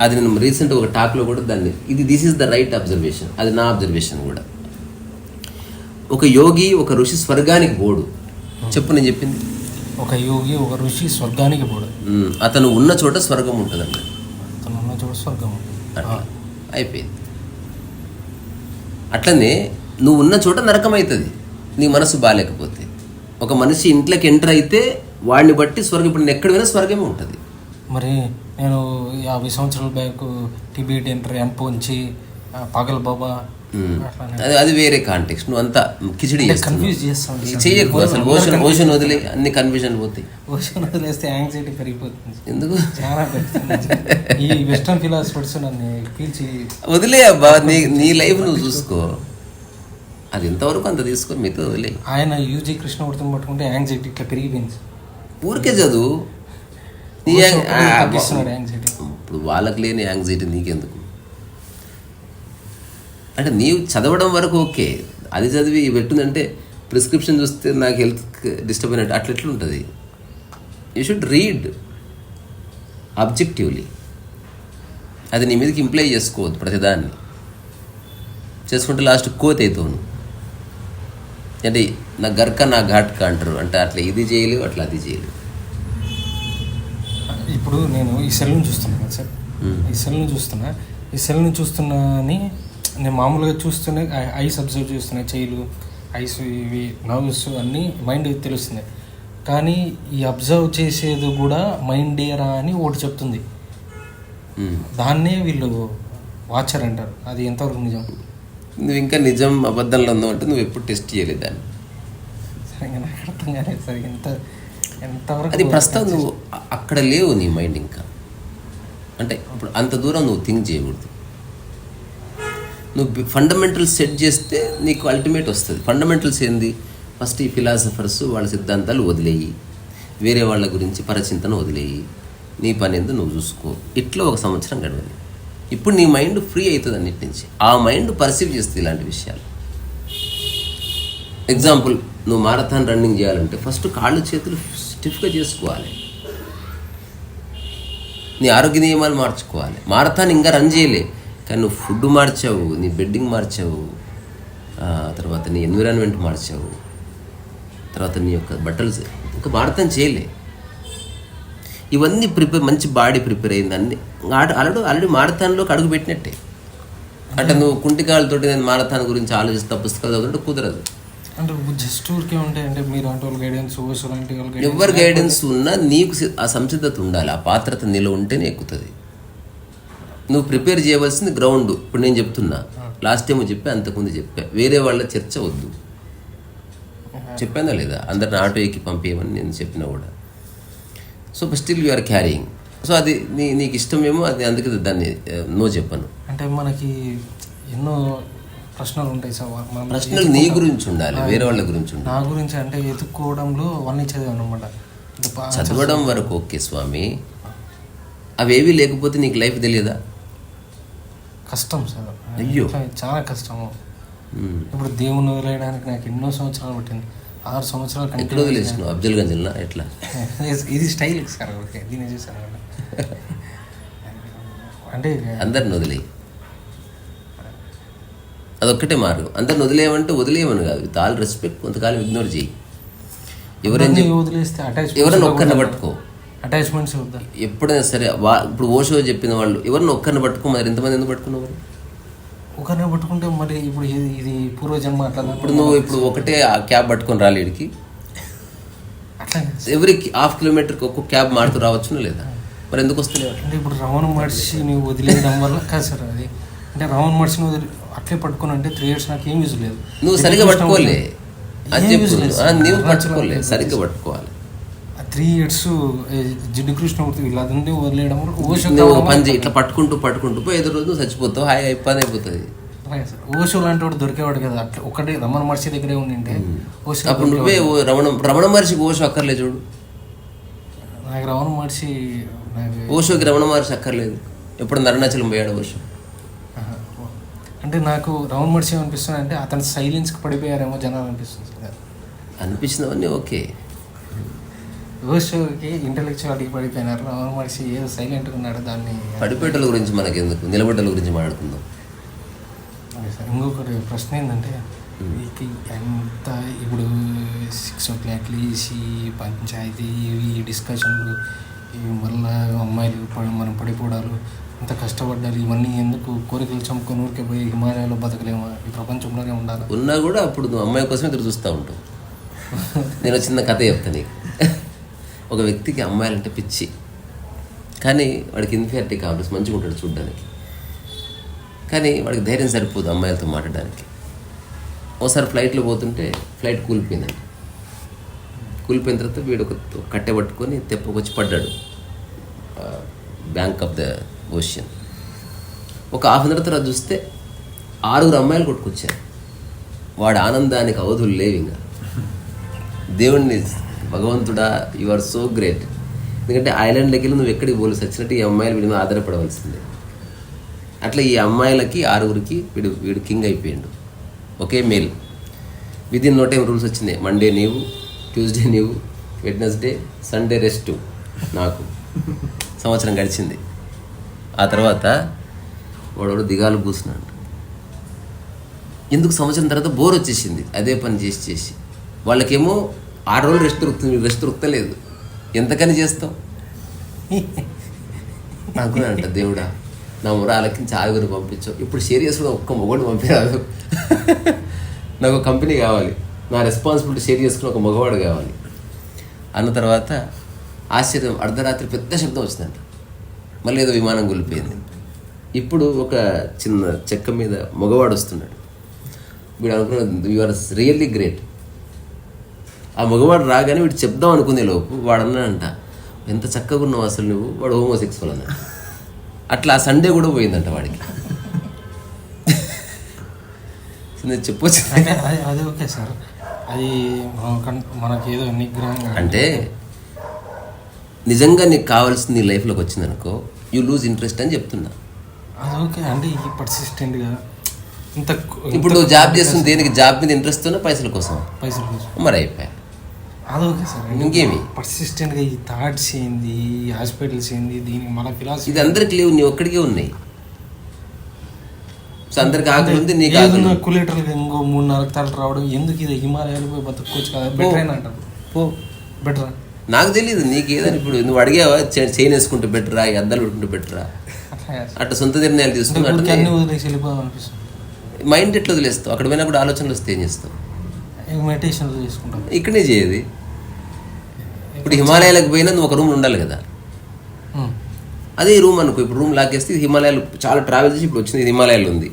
అది నేను రీసెంట్గా ఒక టాక్లో కూడా దాన్ని this is the right observation, అది నా అబ్జర్వేషన్ కూడా. ఒక యోగి, ఒక ఋషి స్వర్గానికి పోడు. చెప్పు నేను చెప్పింది. ఒక యోగి, ఒక ఋషి స్వర్గానికి పోడు. అతను ఉన్న చోట స్వర్గం ఉంటుంది అన్నాడు. అతను ఉన్న చోట స్వర్గం అట్లా అయిపోయింది. అట్లనే నువ్వు ఉన్న చోట నరకం అవుతుంది నీ మనసు బాగాలేకపోతే. ఒక మనిషి ఇంట్లోకి ఎంటర్ అయితే వాడిని బట్టి స్వర్గం. ఇప్పుడు నేను ఎక్కడ పోయినా స్వర్గమే ఉంటుంది. మరి నేను 50 సంవత్సరాల బ్యాక్ టిబెట్ ఎంటర్ ఎంపోంచి పాగల్ బాబా, అది వేరే కాంటెక్స్ట్. నువ్వు అంతా కిచిడి కన్ఫ్యూజ్ చేస్తాను. చెయ్యకు అసలు. ఓషన్ వదిలే అన్ని కన్ఫ్యూజన్ పోతాయి. ఓషన్ వదిలేస్తే యాంగ్జైటీ పెరిగిపోతుంది. ఎందుకు? చాలా పెరుగుతుంది. ఈ వెస్టర్న్ ఫిలాసఫర్స్ నన్ను పీల్చి వదిలే అబ్బా, నీ లైఫ్ నువ్వు చూసుకో. అది ఎంతవరకు అంత తీసుకొని మీతో వదిలే. ఆయన యూజీ కృష్ణమూర్తిని పట్టుకుంటే యాంగ్జైటీ ఇట్లా పెరిగిపోయింది. ఊరికే చదువు. యాంగ్జైటీ ఇప్పుడు వాళ్ళకి లేని యాంగ్జైటీ నీకెందుకు? అంటే నీవు చదవడం వరకు ఓకే, అది చదివి పెట్టిందంటే ప్రిస్క్రిప్షన్ చూస్తే నాకు హెల్త్ డిస్టర్బ్ అయినట్టు అట్లా ఎట్లుంటుంది. You should read objectively. అది నీ మీదకి ఇంప్లై చేసుకోవద్దు ప్రతిదాన్ని. చేసుకుంటే లాస్ట్ కోత్ అవుతావు. అంటే నా గర్క నా ఘాట్క అంటారు. అంటే అట్లా ఇది చేయలేవు, అట్లా అది చేయలేవు. ఇప్పుడు నేను ఈ సెల్ని చూస్తున్నాను కదా సార్, ఈ సెల్ని చూస్తున్నా అని నేను మామూలుగా చూస్తూనే ఐస్ అబ్జర్వ్ చేస్తున్నాయి, చెయ్యిలు ఐస్ ఇవి నర్వ్స్ అన్నీ మైండ్ తెలుస్తున్నాయి. కానీ ఈ అబ్జర్వ్ చేసేది కూడా మైండేరా అని ఒకటి చెప్తుంది. దాన్నే వీళ్ళు వాచర్ అంటారు. అది ఎంతవరకు నిజం? నువ్వు ఇంకా నిజం అబద్ధంలో ఉందో అంటే నువ్వు ఎప్పుడు టెస్ట్ చేయలేదు దాన్ని. సరిగ్గా నాకు అర్థం కాలేదు సార్. ఎంతవరకు అది ప్రస్తుతం నువ్వు అక్కడ లేవు, నీ మైండ్ ఇంకా. అంటే ఇప్పుడు అంత దూరం నువ్వు థింక్ చేయకూడదు. నువ్వు ఫండమెంటల్స్ సెట్ చేస్తే నీకు అల్టిమేట్ వస్తుంది. ఫండమెంటల్స్ ఏంది? ఫస్ట్ ఈ ఫిలాసఫర్స్ వాళ్ళ సిద్ధాంతాలు వదిలేయి, వేరే వాళ్ళ గురించి పరచింతన వదిలేయి, నీ పని ఏందో నువ్వు చూసుకో. ఇట్లా 1 సంవత్సరం గడవని. ఇప్పుడు నీ మైండ్ ఫ్రీ అవుతుంది అన్నిటి నుంచి. ఆ మైండ్ పర్సీవ్ చేస్తుంది ఇలాంటి విషయాలు. ఎగ్జాంపుల్, నువ్వు మారథాన్ రన్నింగ్ చేయాలంటే ఫస్ట్ కాళ్ళు చేతులు స్టిఫ్గా చేసుకోవాలి, నీ ఆరోగ్య నియమాలు మార్చుకోవాలి. మారథాన్ ఇంకా రన్ చేయలే, కానీ నువ్వు ఫుడ్ మార్చావు, నీ బెడ్డింగ్ మార్చావు, తర్వాత నీ ఎన్విరాన్మెంట్ మార్చావు, తర్వాత నీ యొక్క బట్టలు ఇంకా మారథాన్ చేయలే. ఇవన్నీ మంచి బాడీ ప్రిపేర్ అయింది. అన్ని ఆల్రెడీ మారథాన్లోకి అడుగు పెట్టినట్టే. అంటే నువ్వు కుంటికాలతోటి నేను మారథాన్ గురించి ఆలోచిస్తా పుస్తకాలు చదువుతుంటే కుదరదు. అంటే జస్ట్ ఊరికే ఉంటాయి. అంటే మీరు అంటే వాళ్ళ గైడెన్స్, ఎవరి గైడెన్స్ ఉన్నా నీకు ఆ సంసిద్ధత ఉండాలి, ఆ పాత్రత నీలో ఉంటేనే ఎక్కుతుంది. నువ్వు ప్రిపేర్ చేయవలసింది గ్రౌండ్. ఇప్పుడు నేను చెప్తున్నా, లాస్ట్ టైం చెప్పా, అంతకుముందు చెప్పా, వేరే వాళ్ళ చర్చ వద్దు. చెప్పానా లేదా? అందరిని ఆటో ఎక్కి పంపేయమని నేను చెప్పినా కూడా. So still you are carrying. So అది నీకు ఇష్టమేమో, అది అందుకే దాన్ని నో చెప్పను. అంటే మనకి ఎన్నో ప్రశ్నలు ఉంటాయి సార్. ప్రశ్నలు నీ గురించి ఉండాలి, వేరే వాళ్ళ గురించి ఉండాలి. నా గురించి అంటే ఎత్తుక్కోవడంలో అవన్నీ చదివాను అనమాట. చదవడం వరకు ఓకే స్వామి, అవేవి లేకపోతే నీకు లైఫ్ తెలియదా? కష్టం సార్. అయ్యో చాలా కష్టము. ఇప్పుడు దేవుని వదిలేయడానికి నాకు ఎన్నో సంవత్సరాలు పట్టింది. 6 సంవత్సరాలు ఎక్కడ వదిలేసినావు? అబ్దుల్ గంజ్లా ఎట్లా? ఇది స్టైల్ సార్. ఓకే, దీన్ని చూసాను అంటే అందరిని వదిలేయి, అదొక్కటే మార్గం. అందరిని వదిలేయమంటే వదిలేయమని కాదు, విత్ ఆల్ రెస్పెక్ట్ కొంతకాలం ఇగ్నోర్ చేయి. వదిలేస్తే ఎవరైనా ఒక్కరిని పట్టుకో. అటాచ్మెంట్స్ ఎప్పుడైనా సరే. ఇప్పుడు ఓషో చెప్పిన వాళ్ళు ఎవరిని ఒక్కరిని పట్టుకో, మరి ఎంతమంది ఎందుకు పట్టుకున్నావు? ఒకరిని పట్టుకుంటే మరి ఇప్పుడు ఇది పూర్వజన్మ అట్లా. ఇప్పుడు నువ్వు ఇప్పుడు ఒకటే ఆ క్యాబ్ పట్టుకొని రాలేడికి, అట్లా ఎవ్రీ ½ కిలోమీటర్కి ఒక్కొక్క క్యాబ్ మారుతూ రావచ్చునా లేదా? మరి ఎందుకు వస్తున్నాయి? అంటే ఇప్పుడు రమణ మహర్షి నువ్వు వదిలేయడం వల్ల కాదు సార్. అది అంటే రమణ మహర్షిని అట్లే పట్టుకుని అంటే 3 years నాకు ఏం యూజ్ లేదు. నువ్వు సరిగ్గా పట్టుకోలే అని చెప్పు. నువ్వు పట్టుకోలే, సరిగ్గా పట్టుకోవాలి. 3 years జిడ్డు కృష్ణమూర్తి వీళ్ళందరినీ వదిలేయడం. నువ్వు పని ఇట్లా పట్టుకుంటూ పోయి ఎదురు రోజు చచ్చిపోతావు, హాయిగా పని అయిపోతుంది. ఓషో లాంటి వాడు దొరికేవాడు కదా. అట్లా ఒకటే రమణ మహర్షి దగ్గరే ఉండింటే ఓషో. అప్పుడు నువ్వే రమణ మహర్షికి ఓషో అక్కర్లేదు చూడు. నాకు రమణ మహర్షి, ఓషోకి రమణ మహర్షి అక్కర్లేదు. ఎప్పుడు అరుణాచలం పోయాడు ఓషో. అంటే నాకు రమణ మహర్షి ఏమనిపిస్తుంది అంటే అతను సైలెన్స్కి పడిపోయారేమో జనాలు అనిపిస్తుంది. అనిపించినవన్నీ ఓకే. ఓషోకి ఇంటలెక్చువాలిటీకి పడిపోయినారు, రమణ మహర్షి ఏదో సైలెంట్గా ఉన్నాడు. దాన్ని పడిపోయేటల గురించి మనకెందుకు, నిలబడ్డల గురించి మాట్లాడుకుందాం. ఇంకొకటి ప్రశ్న ఏంటంటే, ఎంత ఇప్పుడు 6 o'clock లేచి పంచాయతీ ఇవి డిస్కషన్లు, ఇవి మళ్ళీ అమ్మాయిలు మనం పడిపోవడాలు, ఇంత కష్టపడ్డారు, ఇవన్నీ ఎందుకు? కోరికలు చంపుకొని ఊరికే పోయి హిమాలయాల్లో బతకలేమా? ఈ ప్రపంచంలోనే ఉండాలి. ఉన్నా కూడా అప్పుడు నువ్వు అమ్మాయి కోసమే ఎదురు చూస్తూ ఉంటావు. నేను చిన్న కథ చెప్తాను నీకు. ఒక వ్యక్తికి అమ్మాయిలంటే పిచ్చి, కానీ వాడికి ఇన్ఫీరియారిటీ కాంప్లెక్స్, మంచిగా ఉంటాడు చూడడానికి, కానీ వాడికి ధైర్యం సరిపోదు అమ్మాయిలతో మాట్లాడడానికి. ఒకసారి ఫ్లైట్లో పోతుంటే ఫ్లైట్ కూలిపోయిందండి. కూలిపోయిన తర్వాత వీడు ఒక కట్టె పట్టుకొని తెప్పకొచ్చి పడ్డాడు బ్యాంక్ ఆఫ్ ద ఓషన్. ఒక ½ hour తర్వాత చూస్తే 6 అమ్మాయిలు కొట్టుకొచ్చారు. వాడి ఆనందానికి అవధులు లేవు. ఇంకా దేవుణ్ణి, భగవంతుడా యు ఆర్ సో గ్రేట్. ఎందుకంటే ఐలాండ్లోకి వెళ్ళి నువ్వు ఎక్కడికి పోలు, సచ్చినట్టు ఈ అమ్మాయిలు వీడి మీద ఆధారపడవలసిందే. అట్లా ఈ అమ్మాయిలకి 6 వీడు కింగ్ అయిపోయాడు. ఒకే male. Within no time rules వచ్చినాయి. మండే నీవు, ట్యూస్డే నీవు, వెడ్నెస్డే, సండే రెస్ట్. నాకు సంవత్సరం గడిచింది. ఆ తర్వాత వాడు దిగాలు కూర్చున్నాడు. ఎందుకు? సంవత్సరం తర్వాత బోర్ వచ్చేసింది అదే పని చేసి. వాళ్ళకేమో 6 రోజులు రెస్ట్ దొరుకుతుంది, రెస్ట్ దొరకలేదు. ఎంతకని చేస్తాం? అనుకున్నానంట, దేవుడా నా మొర ఆలకించి ఆరుగురు పంపించావు, ఇప్పుడు సీరియస్ కూడా ఒక్క మొగోడు పంపించరాదు, నాకు కంపెనీ కావాలి, నా రెస్పాన్సిబిలిటీ షేర్ చేసుకుని ఒక మగవాడు కావాలి అన్న తర్వాత ఆశ్చర్యం, అర్ధరాత్రి పెద్ద శబ్దం వచ్చిందంట, మళ్ళీ ఏదో విమానం కూలిపోయింది. ఇప్పుడు ఒక చిన్న చెక్క మీద మగవాడు వస్తున్నాడు. వీడు అనుకున్నాడు యు ఆర్ రియల్లీ గ్రేట్. ఆ మగవాడు రాగానే వీడు చెప్దాం అనుకునే లోపు వాడు అన్నాడంట, ఎంత చక్కగా ఉన్నావు అసలు నువ్వు, వాడు హోమోసెక్సువల్ అన్నాడు. అట్లా ఆ సండే కూడా పోయిందంట వాడికి. నేను చెప్పొచ్చు అది ఓకే సార్, అది మనకి ఏదో నిగ్రహం అంటే నిజంగా నీకు కావాల్సింది నీ లైఫ్లోకి వచ్చిందనుకో యూ లూజ్ ఇంట్రెస్ట్ అని చెప్తున్నా. అది ఓకే అంటే ఈ పర్సిస్టెంట్గా ఇంత ఇప్పుడు నువ్వు జాబ్ చేస్తుంది దేనికి, జాబ్ మీద ఇంట్రెస్ట్ ఉన్నా పైసల కోసం, మరి అయిపోయా. అది ఓకే సార్, ఇంకేమి పర్సిస్టెంట్గా ఈ థాట్స్ ఏంది, ఈ హాస్పిటల్స్ ఏంది, దీనికి మన ఫిలాసఫీ ఇది అందరికి లేవు, నీ ఒక్కడికే ఉన్నాయి. సో అందరికి ఆకలి ఉంది, నీకు ఆకలి. కులేటర్గా ఇంకో 3-4 తాళ్ళు రావడం ఎందుకు, ఇది హిమాలయాలు పోయి బతుకోవచ్చు కదా, బెటర్ అని అంటారు. బెటరా నాకు తెలియదు నీకు ఏదని. ఇప్పుడు నువ్వు అడిగావా చైన్ వేసుకుంటే బెటరా, అద్దాలు పెట్టుకుంటే బెటరా, అట్లా సొంత నిర్ణయాలు తీసుకుని మైండ్ ఎట్లా వదిలేస్తావు, అక్కడ పోయినప్పుడు ఆలోచనలు వస్తే ఏం చేస్తావు, మెడిటేషన్ చేసుకుంటాం, ఇక్కడే చేయదు. ఇప్పుడు హిమాలయాలకు పోయినా నువ్వు ఒక రూమ్ ఉండాలి కదా, అదే రూమ్ అనుకో, ఇప్పుడు రూమ్ లాగేస్తే హిమాలయాలు చాలా ట్రావెల్ చేసి ఇప్పుడు వచ్చింది, హిమాలయాలు ఉంది,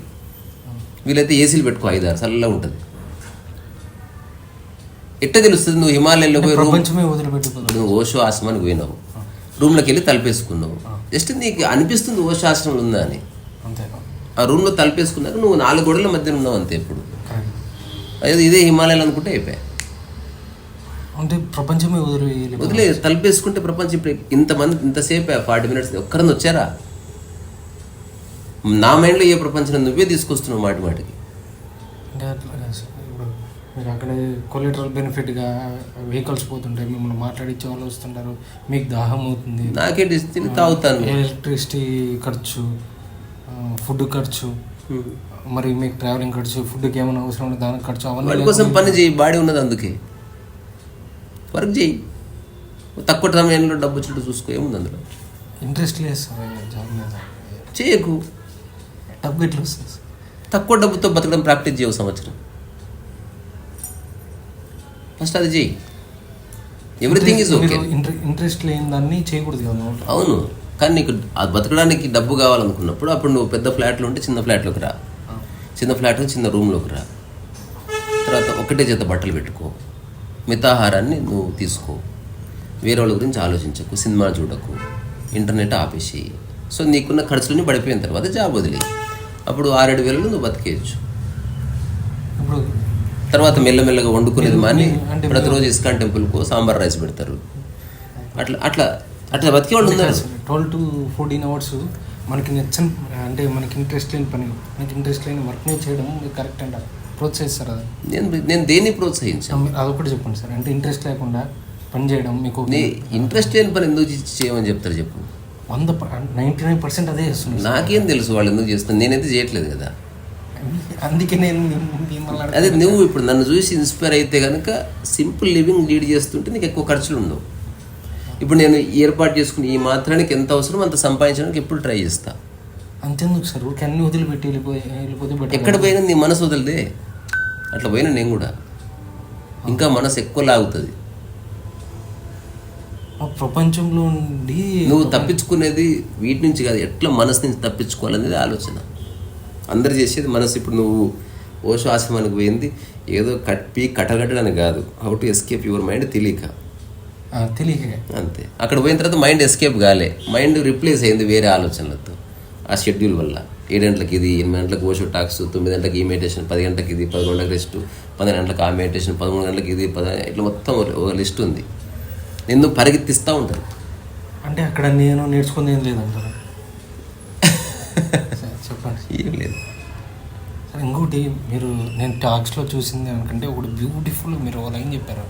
వీళ్ళైతే ఏసీలు పెట్టుకో 5-6 చల్లగా ఉంటుంది. ఎట్లా తెలుస్తుంది నువ్వు హిమాలయాల్లో పోయి రూమ్, నువ్వు ఓషో ఆశ్రమానికి పోయినావు, రూమ్లోకి వెళ్ళి తలుపేసుకున్నావు, జస్ట్ నీకు అనిపిస్తుంది ఓషో ఆశ్రమం ఉందా అని, ఆ రూమ్లో తలుపేసుకున్నాక నువ్వు 4 గోడల మధ్యన ఉన్నావు అంతే. ఇప్పుడు అదే ఇదే హిమాలయాలు అనుకుంటే అయిపోయా, అంటే ప్రపంచమే వదిలే తలుపేసుకుంటే ప్రపంచం. ఇప్పుడు ఇంతమంది ఇంతసేపు 40 minutes ఒక్కరిని వచ్చారా, నా మైండ్లో ఏ ప్రపంచం నువ్వే తీసుకొస్తున్నావు మాటి మాటికి. అంటే అట్లా ఇప్పుడు మీరు అక్కడ కొలెటరల్ బెనిఫిట్గా వెహికల్స్ పోతుంటాయి, మిమ్మల్ని మాట్లాడించే వాళ్ళు వస్తుంటారు, మీకు దాహం అవుతుంది, నాకేంటి తాగుతాను, ఎలక్ట్రిసిటీ ఖర్చు, ఫుడ్ ఖర్చు, మరి మీకు ట్రావెలింగ్ ఖర్చు, ఫుడ్కి ఏమైనా అవసరం ఉంటే దానికి ఖర్చు, వాడి కోసం పని చేయి, బాడీ ఉన్నది అందుకే వర్క్ చేయి, తక్కువ సమయంలో డబ్బు వచ్చేట్టు చూసుకో, ఏముంది అందులో. ఇంట్రెస్ట్ లేదు సార్ జాబ్ మీద, చేయకు, డబ్బు ఎట్లా వస్తుంది, తక్కువ డబ్బుతో బతకడం ప్రాక్టీస్ చేయవు సంవత్సరం, ఫస్ట్ అది చేయి, ఎవ్రీథింగ్ ఈజ్ ఓకే. ఇంట్రెస్ట్ లేని దాన్ని చేయకూడదు కదా. అవును, కానీ నీకు అది బతకడానికి డబ్బు కావాలనుకున్నప్పుడు అప్పుడు నువ్వు పెద్ద ఫ్లాట్లో ఉంటే చిన్న ఫ్లాట్లోకి రా, చిన్న ఫ్లాట్లో చిన్న రూమ్లోకి రా, తర్వాత ఒకటే చేత బట్టలు పెట్టుకో, మితాహారాన్ని నువ్వు తీసుకో, వేరే వాళ్ళ గురించి ఆలోచించకు, సినిమా చూడకు, ఇంటర్నెట్ ఆపేసి. సో నీకున్న ఖర్చులన్నీ పడిపోయిన తర్వాత జాబ్ వదిలే, అప్పుడు 6-7 వేలు నువ్వు బతికేయచ్చు. ఇప్పుడు తర్వాత మెల్లమెల్లగా వండుకునేది మాని ప్రతిరోజు ఇస్కాన్ టెంపుల్కు సాంబార్ రైస్ పెడతారు, అట్లా అట్లా అట్లా బతికే వాళ్ళు ఉన్నారు. 12 to 14 hours మనకి నచ్చని, అంటే మనకి ఇంట్రెస్ట్ లేని పని, మనకి ఇంట్రెస్ట్ లేని వర్క్ని చేయడం కరెక్ట్ అంటారు, ప్రోత్సహిస్తారు. అది నేను దేన్ని ప్రోత్సహించాను, అదొకటి చెప్పండి సార్. అంటే ఇంట్రెస్ట్ లేకుండా పని చేయడం, మీకు ఇంట్రెస్ట్ లేని పని ఎందుకు చేయమని చెప్తారు చెప్పు. 99% అదే చేస్తుంది. నాకేం తెలుసు వాళ్ళు ఎందుకు చేస్తున్నారు, నేనైతే చేయట్లేదు కదా. అందుకే నేను అదే నువ్వు ఇప్పుడు నన్ను చూసి ఇన్స్పైర్ అయితే కనుక సింపుల్ లివింగ్ లీడ్ చేస్తుంటే నీకు ఎక్కువ ఖర్చులు ఉండవు. ఇప్పుడు నేను ఏర్పాటు చేసుకుని ఈ మాత్రానికి ఎంత అవసరం అంత సంపాదించడానికి ఎప్పుడు ట్రై చేస్తా. అంతెందుకు సార్, ఊరికి అన్ని వదిలిపెట్టి వెళ్ళిపోతే ఎక్కడ పోయినా నీ మనసు వదిలిదే, అట్లా పోయినా నేను కూడా ఇంకా మనసు ఎక్కువ లాగుతుంది. ప్రపంచంలో నుండి నువ్వు తప్పించుకునేది వీటి నుంచి కాదు, ఎట్లా మనసు నుంచి తప్పించుకోవాలనేది ఆలోచన. అందరు చేసేది మనసు. ఇప్పుడు నువ్వు ఓషో ఆశ్రమానికి పోయింది ఏదో కట్టగట్టడానికి కాదు, how to escape your mind తెలియక అంతే. అక్కడ పోయిన తర్వాత మైండ్ ఎస్కేప్ కాలే, మైండ్ రిప్లేస్ అయింది వేరే ఆలోచనలతో. ఆ షెడ్యూల్ వల్ల 7 గంటలకు ఇది, 8 గంటలకు ఓషో టాక్స్, 9 గంటలకు ఈ మెడిటేషన్, 10 గంటలకు ఇది, 11 గంటలకు రెస్ట్, 12 గంటలకు ఆ మెడిటేషన్, 13 గంటలకు ఇది, ఇట్లా మొత్తం ఒక లిస్ట్ ఉంది. నిన్ను పరిగెత్తిస్తూ ఉంటారు. అంటే అక్కడ నేను నేర్చుకుంది ఏం లేదంటారు. చెప్పండి. ఏం లేదు సార్. ఇంకోటి మీరు నేను టాక్స్లో చూసింది ఎందుకంటే ఒకటి బ్యూటిఫుల్ మీరు లైన్ చెప్పారు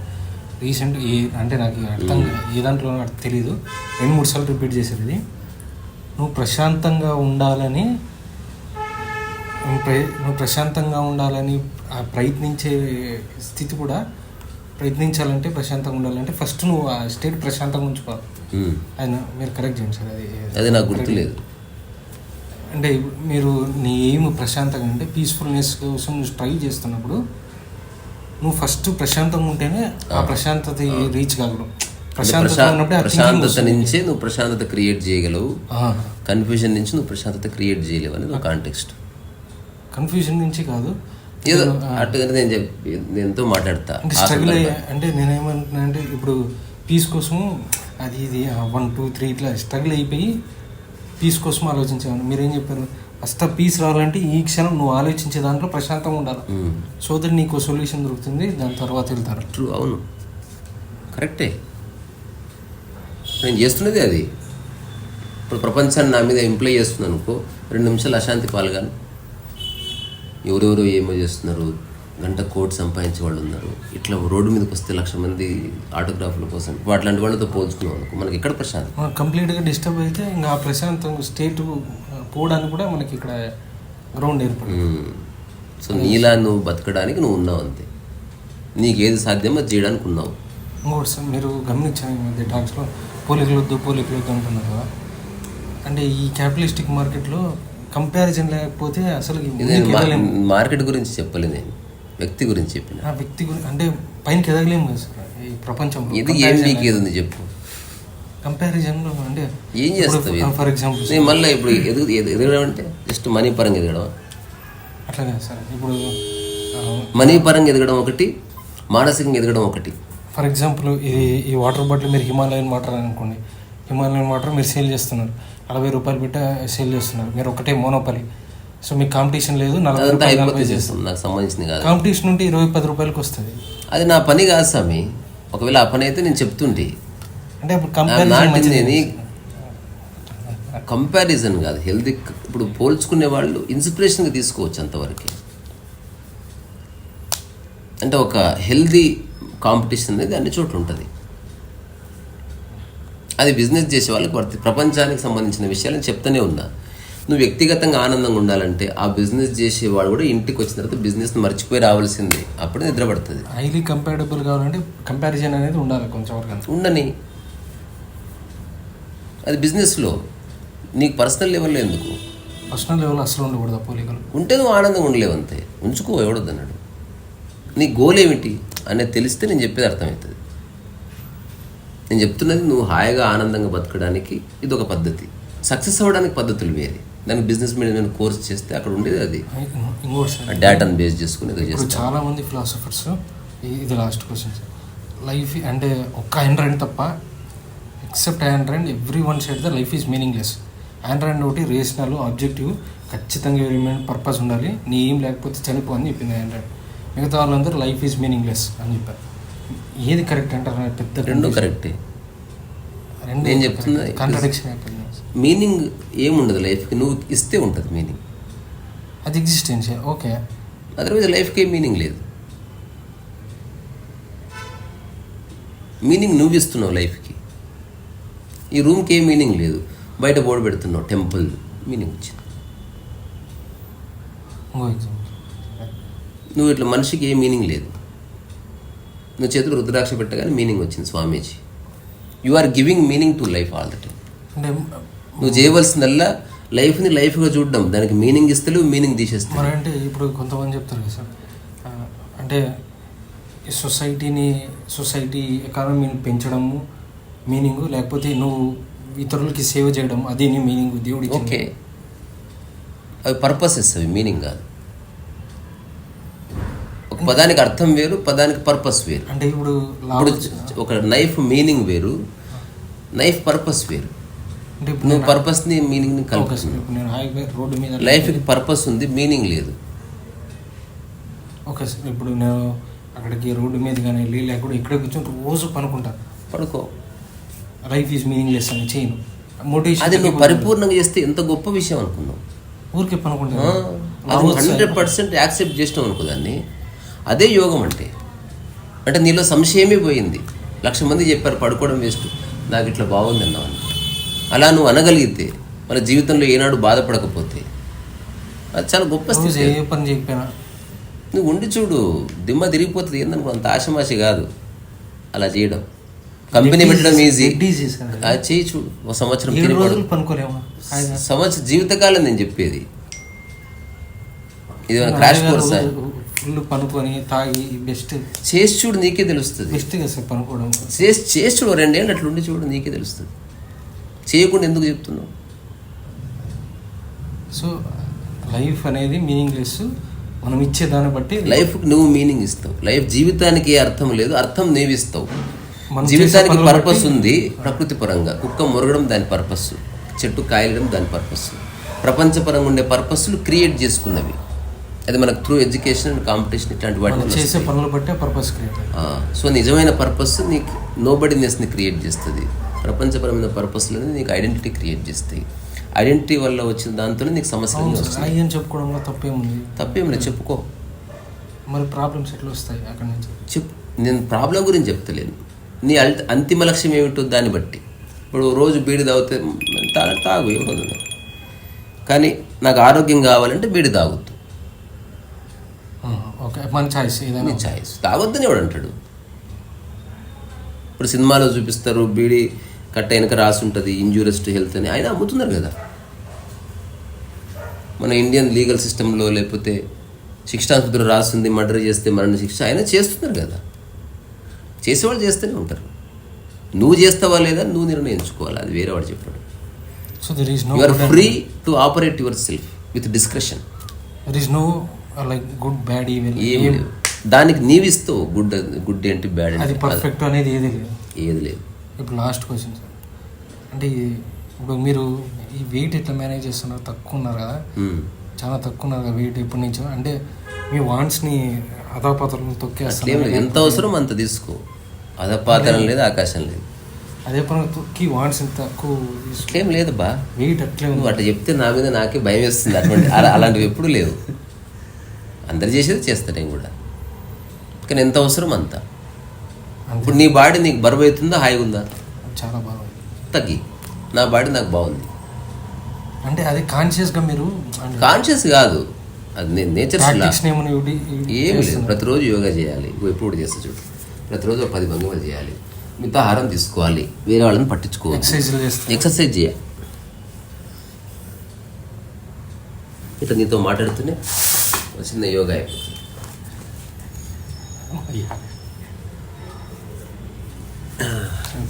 రీసెంట్, అంటే నాకు అర్థం ఏ దాంట్లో తెలీదు, 2-3 సార్లు రిపీట్ చేశారు ఇది. నువ్వు ప్రశాంతంగా ఉండాలని ప్రయత్నించే స్థితి కూడా ప్రయత్నించాలంటే ప్రశాంతంగా ఉండాలంటే ఫస్ట్ నువ్వు ఆ స్టేట్ ప్రశాంతంగా ఉంచుకోవాలి. ఆయన మీరు కరెక్ట్ చేయండి సార్. అది నాకు గుర్తులేదు. అంటే మీరు నీ ఎయిమ్ ప్రశాంతంగా అంటే పీస్ఫుల్నెస్ కోసం నువ్వు ట్రై చేస్తున్నప్పుడు నువ్వు ఫస్ట్ ప్రశాంతంగా ఉంటేనే ఆ ప్రశాంతత రీచ్ కాగలవు. ప్రశాంతత నుంచే నువ్వు ప్రశాంతత క్రియేట్ చేయగలవు, కన్ఫ్యూజన్ నుంచి నువ్వు ప్రశాంతత క్రియేట్ చేయలేవు అనేది ఒక కాంటెక్స్ట్. కన్ఫ్యూజన్ నుంచి కాదు, ఏదో అట్టుగానే నేను ఎంతో మాట్లాడతా. స్ట్రగుల్ అంటే నేనేమంటున్నా అంటే ఇప్పుడు పీస్ కోసం అది ఇది 1 2 3 ఇట్లా స్ట్రగుల్ అయిపోయి పీస్ కోసం ఆలోచించాను. మీరేం చెప్పారు, ఫస్ట్ పీస్ రావాలంటే ఈ క్షణం నువ్వు ఆలోచించే దాంట్లో ప్రశాంతంగా ఉండాలి. సో దట్ నీకు సొల్యూషన్ దొరుకుతుంది, దాని తర్వాత వెళ్తారు. ట్రూ, అవును, కరెక్టే. నేను చేస్తున్నది అది. ఇప్పుడు ప్రపంచాన్ని నా మీద ఎంప్లాయ్ చేస్తున్నాను అనుకో, 2 నిమిషాలు అశాంతి పాల్గాను. ఎవరెవరో ఏమో చేస్తున్నారు, గంట కోటి సంపాదించే వాళ్ళు ఉన్నారు. ఇట్లా రోడ్డు మీదకి వస్తే 1,00,000 మంది ఆటోగ్రాఫ్ల కోసం అట్లాంటి వాళ్ళతో పోల్చుకున్నాం అనుకో, మనకి ఎక్కడ ప్రశాంతం? కంప్లీట్గా డిస్టర్బ్ అయితే ఇంకా ఆ ప్రశాంతం స్టేట్ పోవడానికి కూడా మనకి ఇక్కడ గ్రౌండ్ ఏర్పడింది. సో నీలా నువ్వు బతకడానికి నువ్వు ఉన్నావు అంతే, నీకేది సాధ్యమో అది చేయడానికి ఉన్నావు. ఇంకోటి సార్, మీరు గమనించాను ఈ మధ్య టాక్స్లో పోలికలు వద్దు అంటున్నారు కదా. అంటే ఈ క్యాపిటలిస్టిక్ మార్కెట్లో కంపారిజన్ లేకపోతే అసలు మార్కెట్ గురించి చెప్పలేదు, నేను వ్యక్తి గురించి చెప్పిన. వ్యక్తి గురించి అంటే పైనకి ఎదగలేము కదా సార్ ఈ ప్రపంచంలో. ఇది ఏం నీకు ఏది ఉంది చెప్పు. కంపారిజన్లో అంటే ఏం చేస్తావు? ఫర్ ఎగ్జాంపుల్ నేను మళ్ళీ ఇప్పుడు ఎదగడం అంటే జస్ట్ మనీ పరంగా ఎదగడం అట్లా కదా సార్. ఇప్పుడు మనీ పరంగా ఎదగడం ఒకటి, మానసికంగా ఎదగడం ఒకటి. ఫర్ ఎగ్జాంపుల్ ఈ వాటర్ బాటిల్ మీరు హిమాలయన్ వాటర్ అనుకోండి. హిమాలయన్ వాటర్ మీరు సేల్ చేస్తున్నారు, 40 రూపాయలు పెట్టి సేల్ చేస్తున్నారు. మీరు ఒకటే మోనోపలి. సో మీకు కాంపిటీషన్ లేదు, 40 రూపాయలు చేస్తుంది. నాకు సంబంధించింది కాదు. కాంపిటీషన్ ఉంటే 20-10 రూపాయలకి వస్తుంది. అది నా పని కాదు స్వామి. ఒకవేళ ఆ పని అయితే నేను చెప్తుంటే అంటే ఇప్పుడు కంపారిజన్ కాదు, హెల్దీ. ఇప్పుడు పోల్చుకునే వాళ్ళు ఇన్స్పిరేషన్గా తీసుకోవచ్చు అంతవరకు. అంటే ఒక హెల్దీ కాంపిటీషన్ అనేది అన్ని చోట్ల ఉంటుంది. అది బిజినెస్ చేసే వాళ్ళకి ప్రపంచానికి సంబంధించిన విషయాలను చెప్తూనే ఉన్నా. నువ్వు వ్యక్తిగతంగా ఆనందంగా ఉండాలంటే ఆ బిజినెస్ చేసేవాడు కూడా ఇంటికి వచ్చిన తర్వాత బిజినెస్ని మర్చిపోయి రావాల్సిందే, అప్పుడు నిద్ర పడుతుంది. హైలీ కంపాటబుల్ కావాలంటే కంపారిజన్ అనేది ఉండాలి కొంచెం వరకు. ఉండని, అది బిజినెస్లో. నీకు పర్సనల్ లెవెల్లో ఎందుకు? పర్సనల్ లెవెల్లో అసలు ఉండకూడదు పోలికలు. ఉంటే నువ్వు ఆనందంగా ఉండలేవు అంతే. ఉంచుకో, ఎవడొద్దన్నాడు. నీ గోల్ ఏమిటి అనేది తెలిస్తే నేను చెప్పేది అర్థమవుతుంది. నేను చెప్తున్నది నువ్వు హాయిగా ఆనందంగా బతకడానికి ఇది ఒక పద్ధతి. సక్సెస్ అవ్వడానికి పద్ధతులు వేరే. దానికి బిజినెస్ మీద కోర్స్ చేస్తే అక్కడ ఉండేది అది. ఇంకోటి డేటాను బేస్ చేసుకుని చాలా మంది ఫిలాసఫర్స్, ఇది లాస్ట్ క్వశ్చన్ సార్, లైఫ్ అంటే ఒక్క Ayn Rand తప్ప, except Ayn Rand every one side the life is meaningless. Ayn Rand ఒకటి రేషనల్ ఆబ్జెక్టివ్, ఖచ్చితంగా పర్పస్ ఉండాలి, నీ ఏం లేకపోతే చనిపో అని చెప్పింది Ayn Rand. మిగతా వాళ్ళందరూ లైఫ్ ఈజ్ మీనింగ్లెస్ అని చెప్పారు. ఏది కరెక్ట్ అంటారు? పెద్ద రెండు కరెక్టే. నేను చెప్తున్నా కాంట్రడిక్షన్ అయిపోయింది. మీనింగ్ ఏముండదు లైఫ్కి, నువ్వు ఇస్తే ఉంటుంది మీనింగ్. అది ఎగ్జిస్టెన్షియల్, ఓకే. అదర్వైజ్ లైఫ్కి ఏం మీనింగ్ లేదు. మీనింగ్ నువ్వు ఇస్తున్నావు లైఫ్కి. ఈ రూమ్కి ఏం మీనింగ్ లేదు, బయట బోర్డు పెడుతున్నావు టెంపుల్, మీనింగ్ వచ్చింది. నువ్వు ఇట్లా మనిషికి ఏ మీనింగ్ లేదు. నువ్వు చేతులు రుద్రాక్ష పెట్టగానే మీనింగ్ వచ్చింది Swamiji. You are giving meaning to life all the time. నువ్వు చేయవలసిందల్లా లైఫ్ని లైఫ్గా చూడడం, దానికి మీనింగ్ ఇస్తలేవు, మీనింగ్ తీసేస్తావు. మరి అంటే ఇప్పుడు కొంతమంది చెప్తారు కదా సార్, అంటే సొసైటీ ఎకానమీని పెంచడము మీనింగు, లేకపోతే నువ్వు ఇతరులకి సేవ చేయడం అది నీ మీనింగ్, దేవుడికి. ఓకే, అవి పర్పసెస్, అవి మీనింగ్ కాదు. ఒక పదానికి అర్థం వేరు, పదానికి పర్పస్ వేరు. అంటే ఇప్పుడు ఒక నైఫ్ మీనింగ్ వేరు, నైఫ్ పర్పస్ వేరు. నువ్వు పర్పస్ని మీనింగ్ని కలుపుతున్నావు. లైఫ్కి పర్పస్ ఉంది, మీనింగ్ లేదు. ఓకే సార్, ఇప్పుడు నేను అక్కడికి రోడ్డు మీద కానీ వెళ్ళి లేకపోతే ఇక్కడ కూర్చొని రోజు పడుకో, లైఫ్ ఈజ్ మీనింగ్లెస్ అని చేయను మోటివేషన్. అది నువ్వు పరిపూర్ణంగా చేస్తే ఎంత గొప్ప విషయం అనుకున్నావు. ఊరికే పనుకుంటా 100% యాక్సెప్ట్ చేసినావు అనుకో దాన్ని. అదే యోగం అంటే. అంటే నీలో సంశయమే పోయింది. 1,00,000 మంది చెప్పారు పడుకోవడం వేస్ట్, నాకు ఇట్లా బాగుంది అన్నావు. అలా నువ్వు అనగలిగితే, మన జీవితంలో ఏనాడు బాధపడకపోతే, అది చాలా గొప్ప స్థితి. ఏ పని చెప్పానా నువ్వు ఉండి చూడు, దిమ్మ తిరిగిపోతుంది. ఏందనుకో, అంత ఆశమాషి కాదు. అలా చేయడం. కంపెనీ పెట్టడం ఈజీ, డిసీజ్ కదా. అది చేయి చూడు. ఒక సంవత్సరం 7 రోజులు పనుకోలేము. సంవత్సరం జీవితకాలం నేను చెప్పేది. ఇది క్రాష్ కోర్స్. ఫుల్ పనుకొని తాగి బెస్ట్ చేసి చూడు, నీకే తెలుస్తుంది. బెస్ట్ కదా సార్ పనుకోవడం. చేసి చూడు, 2 ఏళ్ళు అట్లా ఉండి చూడు, నీకే తెలుస్తుంది. చేయకుండా ఎందుకు చెప్తున్నావు? సో లైఫ్ అనేది మీనింగ్లెస్. మనం ఇచ్చే దాన్ని బట్టి లైఫ్కి నువ్వు మీనింగ్ ఇస్తావు. లైఫ్ జీవితానికి అర్థం లేదు, అర్థం నీవు ఇస్తావు. మనం జీవితానికి పర్పస్ ఉంది. ప్రకృతి పరంగా కుక్క మురగడం దాని పర్పస్, చెట్టు కాయలడం దాని పర్పస్. ప్రపంచపరంగా ఉండే పర్పస్లు క్రియేట్ చేసుకున్నవి. అది మనకు త్రూ ఎడ్యుకేషన్ అండ్ కాంపిటీషన్ ఇట్లాంటి వాటి చేసే పనులు బట్టే పర్పస్ క్రియేట్. సో నిజమైన పర్పస్ నీకు నోబడినెస్ని క్రియేట్ చేస్తుంది. ప్రపంచపరమైన పర్పస్లని నీకు ఐడెంటిటీ క్రియేట్ చేస్తాయి. ఐడెంటిటీ వల్ల వచ్చిన దాంతో నీకు సమస్యలు వస్తాయి. అని చెప్పుకోవడంలో తప్పేముంది? తప్పేం లేదు, చెప్పుకో. మరి ప్రాబ్లమ్స్ ఎట్లా వస్తాయి అక్కడి నుంచి? నేను ప్రాబ్లం గురించి చెప్తలేను. నీ అంతిమ లక్ష్యం ఏమిటో దాన్ని బట్టి. ఇప్పుడు రోజు బీడి తాగితే తాగు, ఏమవుతుంది. కానీ నాకు ఆరోగ్యం కావాలంటే బీడి తాగొద్దు. ఓకే, మన చాయిస్. నీ చాయిస్. తాగొద్దని ఎవడు అంటాడు? ఇప్పుడు సినిమాలో చూపిస్తారు బీడి కట్ట వెనక రాసి ఉంటుంది ఇంజూరియస్ టు హెల్త్ అని. ఆయన అమ్ముతున్నారు కదా. మన ఇండియన్ లీగల్ సిస్టంలో లేకపోతే శిక్షాస్పత్రిలో రాస్తుంది మర్డర్ చేస్తే మరణ శిక్ష ఆయన చేస్తున్నారు కదా. చేసేవాళ్ళు చేస్తూనే ఉంటారు. నువ్వు చేస్తావా లేదా నువ్వు నిర్ణయించుకోవాలి, అది వేరే వాడు చెప్పాడు. So there is no, you are free to operate yourself with discretion. There is no like good bad evil. ఏం లేదు, దానికి నీవిస్తావు. గుడ్ ఏంటి బ్యాడ్ అది పర్ఫెక్ట్ అనేది ఏది లేదు. ఇప్పుడు లాస్ట్ క్వశ్చన్ సార్, అంటే ఇప్పుడు మీరు ఈ వెయిట్ ఎట్లా మేనేజ్ చేస్తున్నారు? తక్కువ ఉన్నారు కదా, చాలా తక్కువ ఉన్నారు కదా వెయిట్ ఇప్పటి నుంచి. అంటే మీ వాంట్స్ని అధాపాత్రలను తొక్కేస్తారు. ఎంత అవసరం అంత తీసుకో. అధపాతరం లేదు, ఆకాశం లేదు. అదే పని తొక్కి వాంట్స్ తక్కువ అట్లేం లేదు బా. వెయిట్ అట్లే నువ్వు అట్లా చెప్తే నా మీద నాకే భయం వేస్తుంది. అటువంటి అలాంటివి ఎప్పుడు లేవు. అందరు చేసేది చేస్తా నేను కూడా. కానీ ఎంత అవసరం అంత. ఇప్పుడు నీ బాడీ నీకు బరువు అవుతుందా, హాయిగా ఉందా? చాలా బాగుంది. తగ్గి. నా బాడీ నాకు బాగుంది అంటే అది కాన్షియస్గా మీరు? కాన్షియస్ కాదు, అది నేను నేచర్. ఏమి లేదు, చేస్తున్నారు. ప్రతిరోజు యోగా చేయాలి. ఎప్పుడు కూడా చేస్తా చూడు. ప్రతిరోజు 10 భంగిమలు చేయాలి. మితాహారం తీసుకోవాలి. వేరే వాళ్ళని పట్టించుకోవాలి. ఎక్సర్సైజ్ చేయాలి. ఇట్లా నీతో మాట్లాడుతూనే చిన్న యోగా అయిపోతుంది.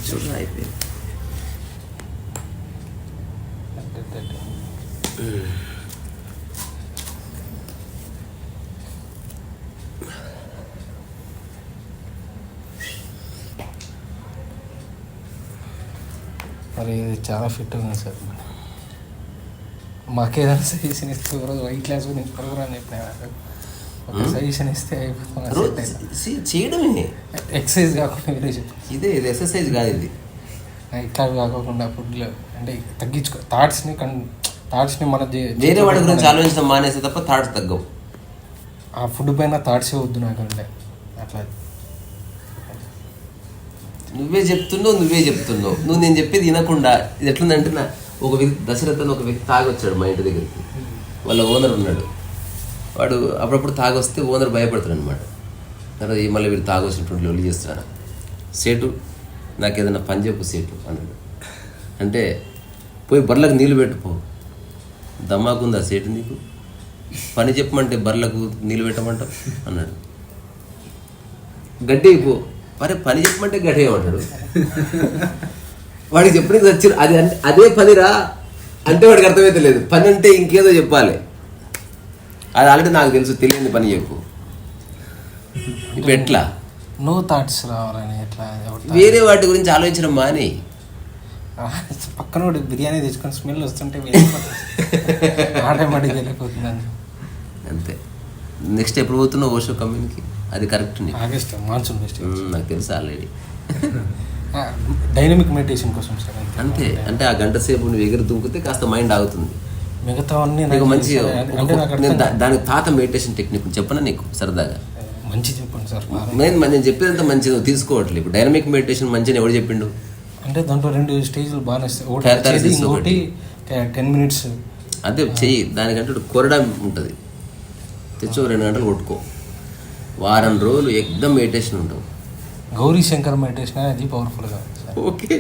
చూడ అయిపోయింది. మరి ఇది చాలా ఫిట్ ఉంది సార్. మాకేదైనా సజెషన్ ఇస్తే వైట్ క్లాస్ గురించి ప్రోగ్రామ్ చెప్పిన ఒక సజెషన్ ఇస్తే చేయడమే ఎక్సర్సైజ్ కాకుండా వేరే చెప్పి. ఇది ఎక్సర్సైజ్ కాదు, ఇది ఇట్లా కాకుండా ఫుడ్లో అంటే తగ్గించుకో. థాట్స్ని మన వేరే వాడి గురించి ఆలోచించడం మానేస్తే తప్ప థాట్స్ తగ్గవు. ఆ ఫుడ్ పైన థాట్సే వద్దు నాకు అంటే అట్లా. నువ్వే చెప్తున్నావు. నువ్వు నేను చెప్పేది వినకుండా. ఇది ఎట్లుందంటే ఒక వ్యక్తి దశరథ్ అని ఒక వ్యక్తి తాగొచ్చాడు మా ఇంటి దగ్గరికి. వాళ్ళ ఓనర్ ఉన్నాడు. వాడు అప్పుడప్పుడు తాగొస్తే ఓనర్ భయపడతాడు అనమాట. తర్వాత మళ్ళీ వీడు తాగొచ్చినటువంటి లొల్లి చేస్తున్నాడు. సేటు నాకు ఏదైనా పని చెప్పు సేటు అన్నాడు. అంటే పోయి బర్రెలకు నీళ్ళు పెట్టుకో. దమ్మాకుందా సేటు నీకు? పని చెప్పమంటే బర్రెలకు నీళ్ళు పెట్టమంటావు అన్నాడు. గడ్డి పో. మరి పని చెప్పమంటే గడ్డి ఏమంటాడు? వాడికి చెప్పడానికి వచ్చారు. అది అదే పనిరా అంటే వాడికి అర్థమైతే లేదు. పని అంటే ఇంకేదో చెప్పాలి. అది ఆల్రెడీ నాకు తెలుసు, తెలియని పని చెప్పు. ఇప్పుడు ఎట్లా నో థాట్స్ రావాలని ఎట్లా? వేరే వాటి గురించి ఆలోచించడం మాని. పక్కన బిర్యానీ తెచ్చుకొని స్మెల్ వస్తుంటే ఆటోమేటిక్ వెళ్ళిపోతుందని. అంతే. నెక్స్ట్ ఎప్పుడు పోతున్నావు ఓషో కమ్యూనికి? అది కరెక్ట్. ఆగస్ట్ మాన్సూన్ ఫెస్టివల్ నాకు తెలుసు ఆల్రెడీ. డైనమిక్ మెడిటేషన్ కోసం సార్. అంతే. అంటే ఆ గంట సేపు నువ్వు ఎగురు దుంకుతే కాస్త మైండ్ ఆగుతుంది. మిగతా అన్ని మంచి దానికి తాత మెడిటేషన్ టెక్నిక్ చెప్పనా నీకు సరదాగా? మంచి చెప్పండి సార్. నేను చెప్పేదంతా మంచిది తీసుకోవట్లేదు. ఇప్పుడు డైనమిక్ మెడిటేషన్ మంచిని ఎవడు చెప్పిండు? అంటే దాంట్లో 2 స్టేజ్లు బాగానే వస్తాయి. 10 minutes అదే చెయ్యి. దానికంటే కొరడా ఉంటుంది. తెచ్చో 2 గంటలు కొట్టుకో. వారం రోజులు ఎక్దమ్ మెడిటేషన్ ఉంటావు. గౌరీ శంకర్ మెడిటేషన్ అది పవర్ఫుల్గా సార్. ఓకే,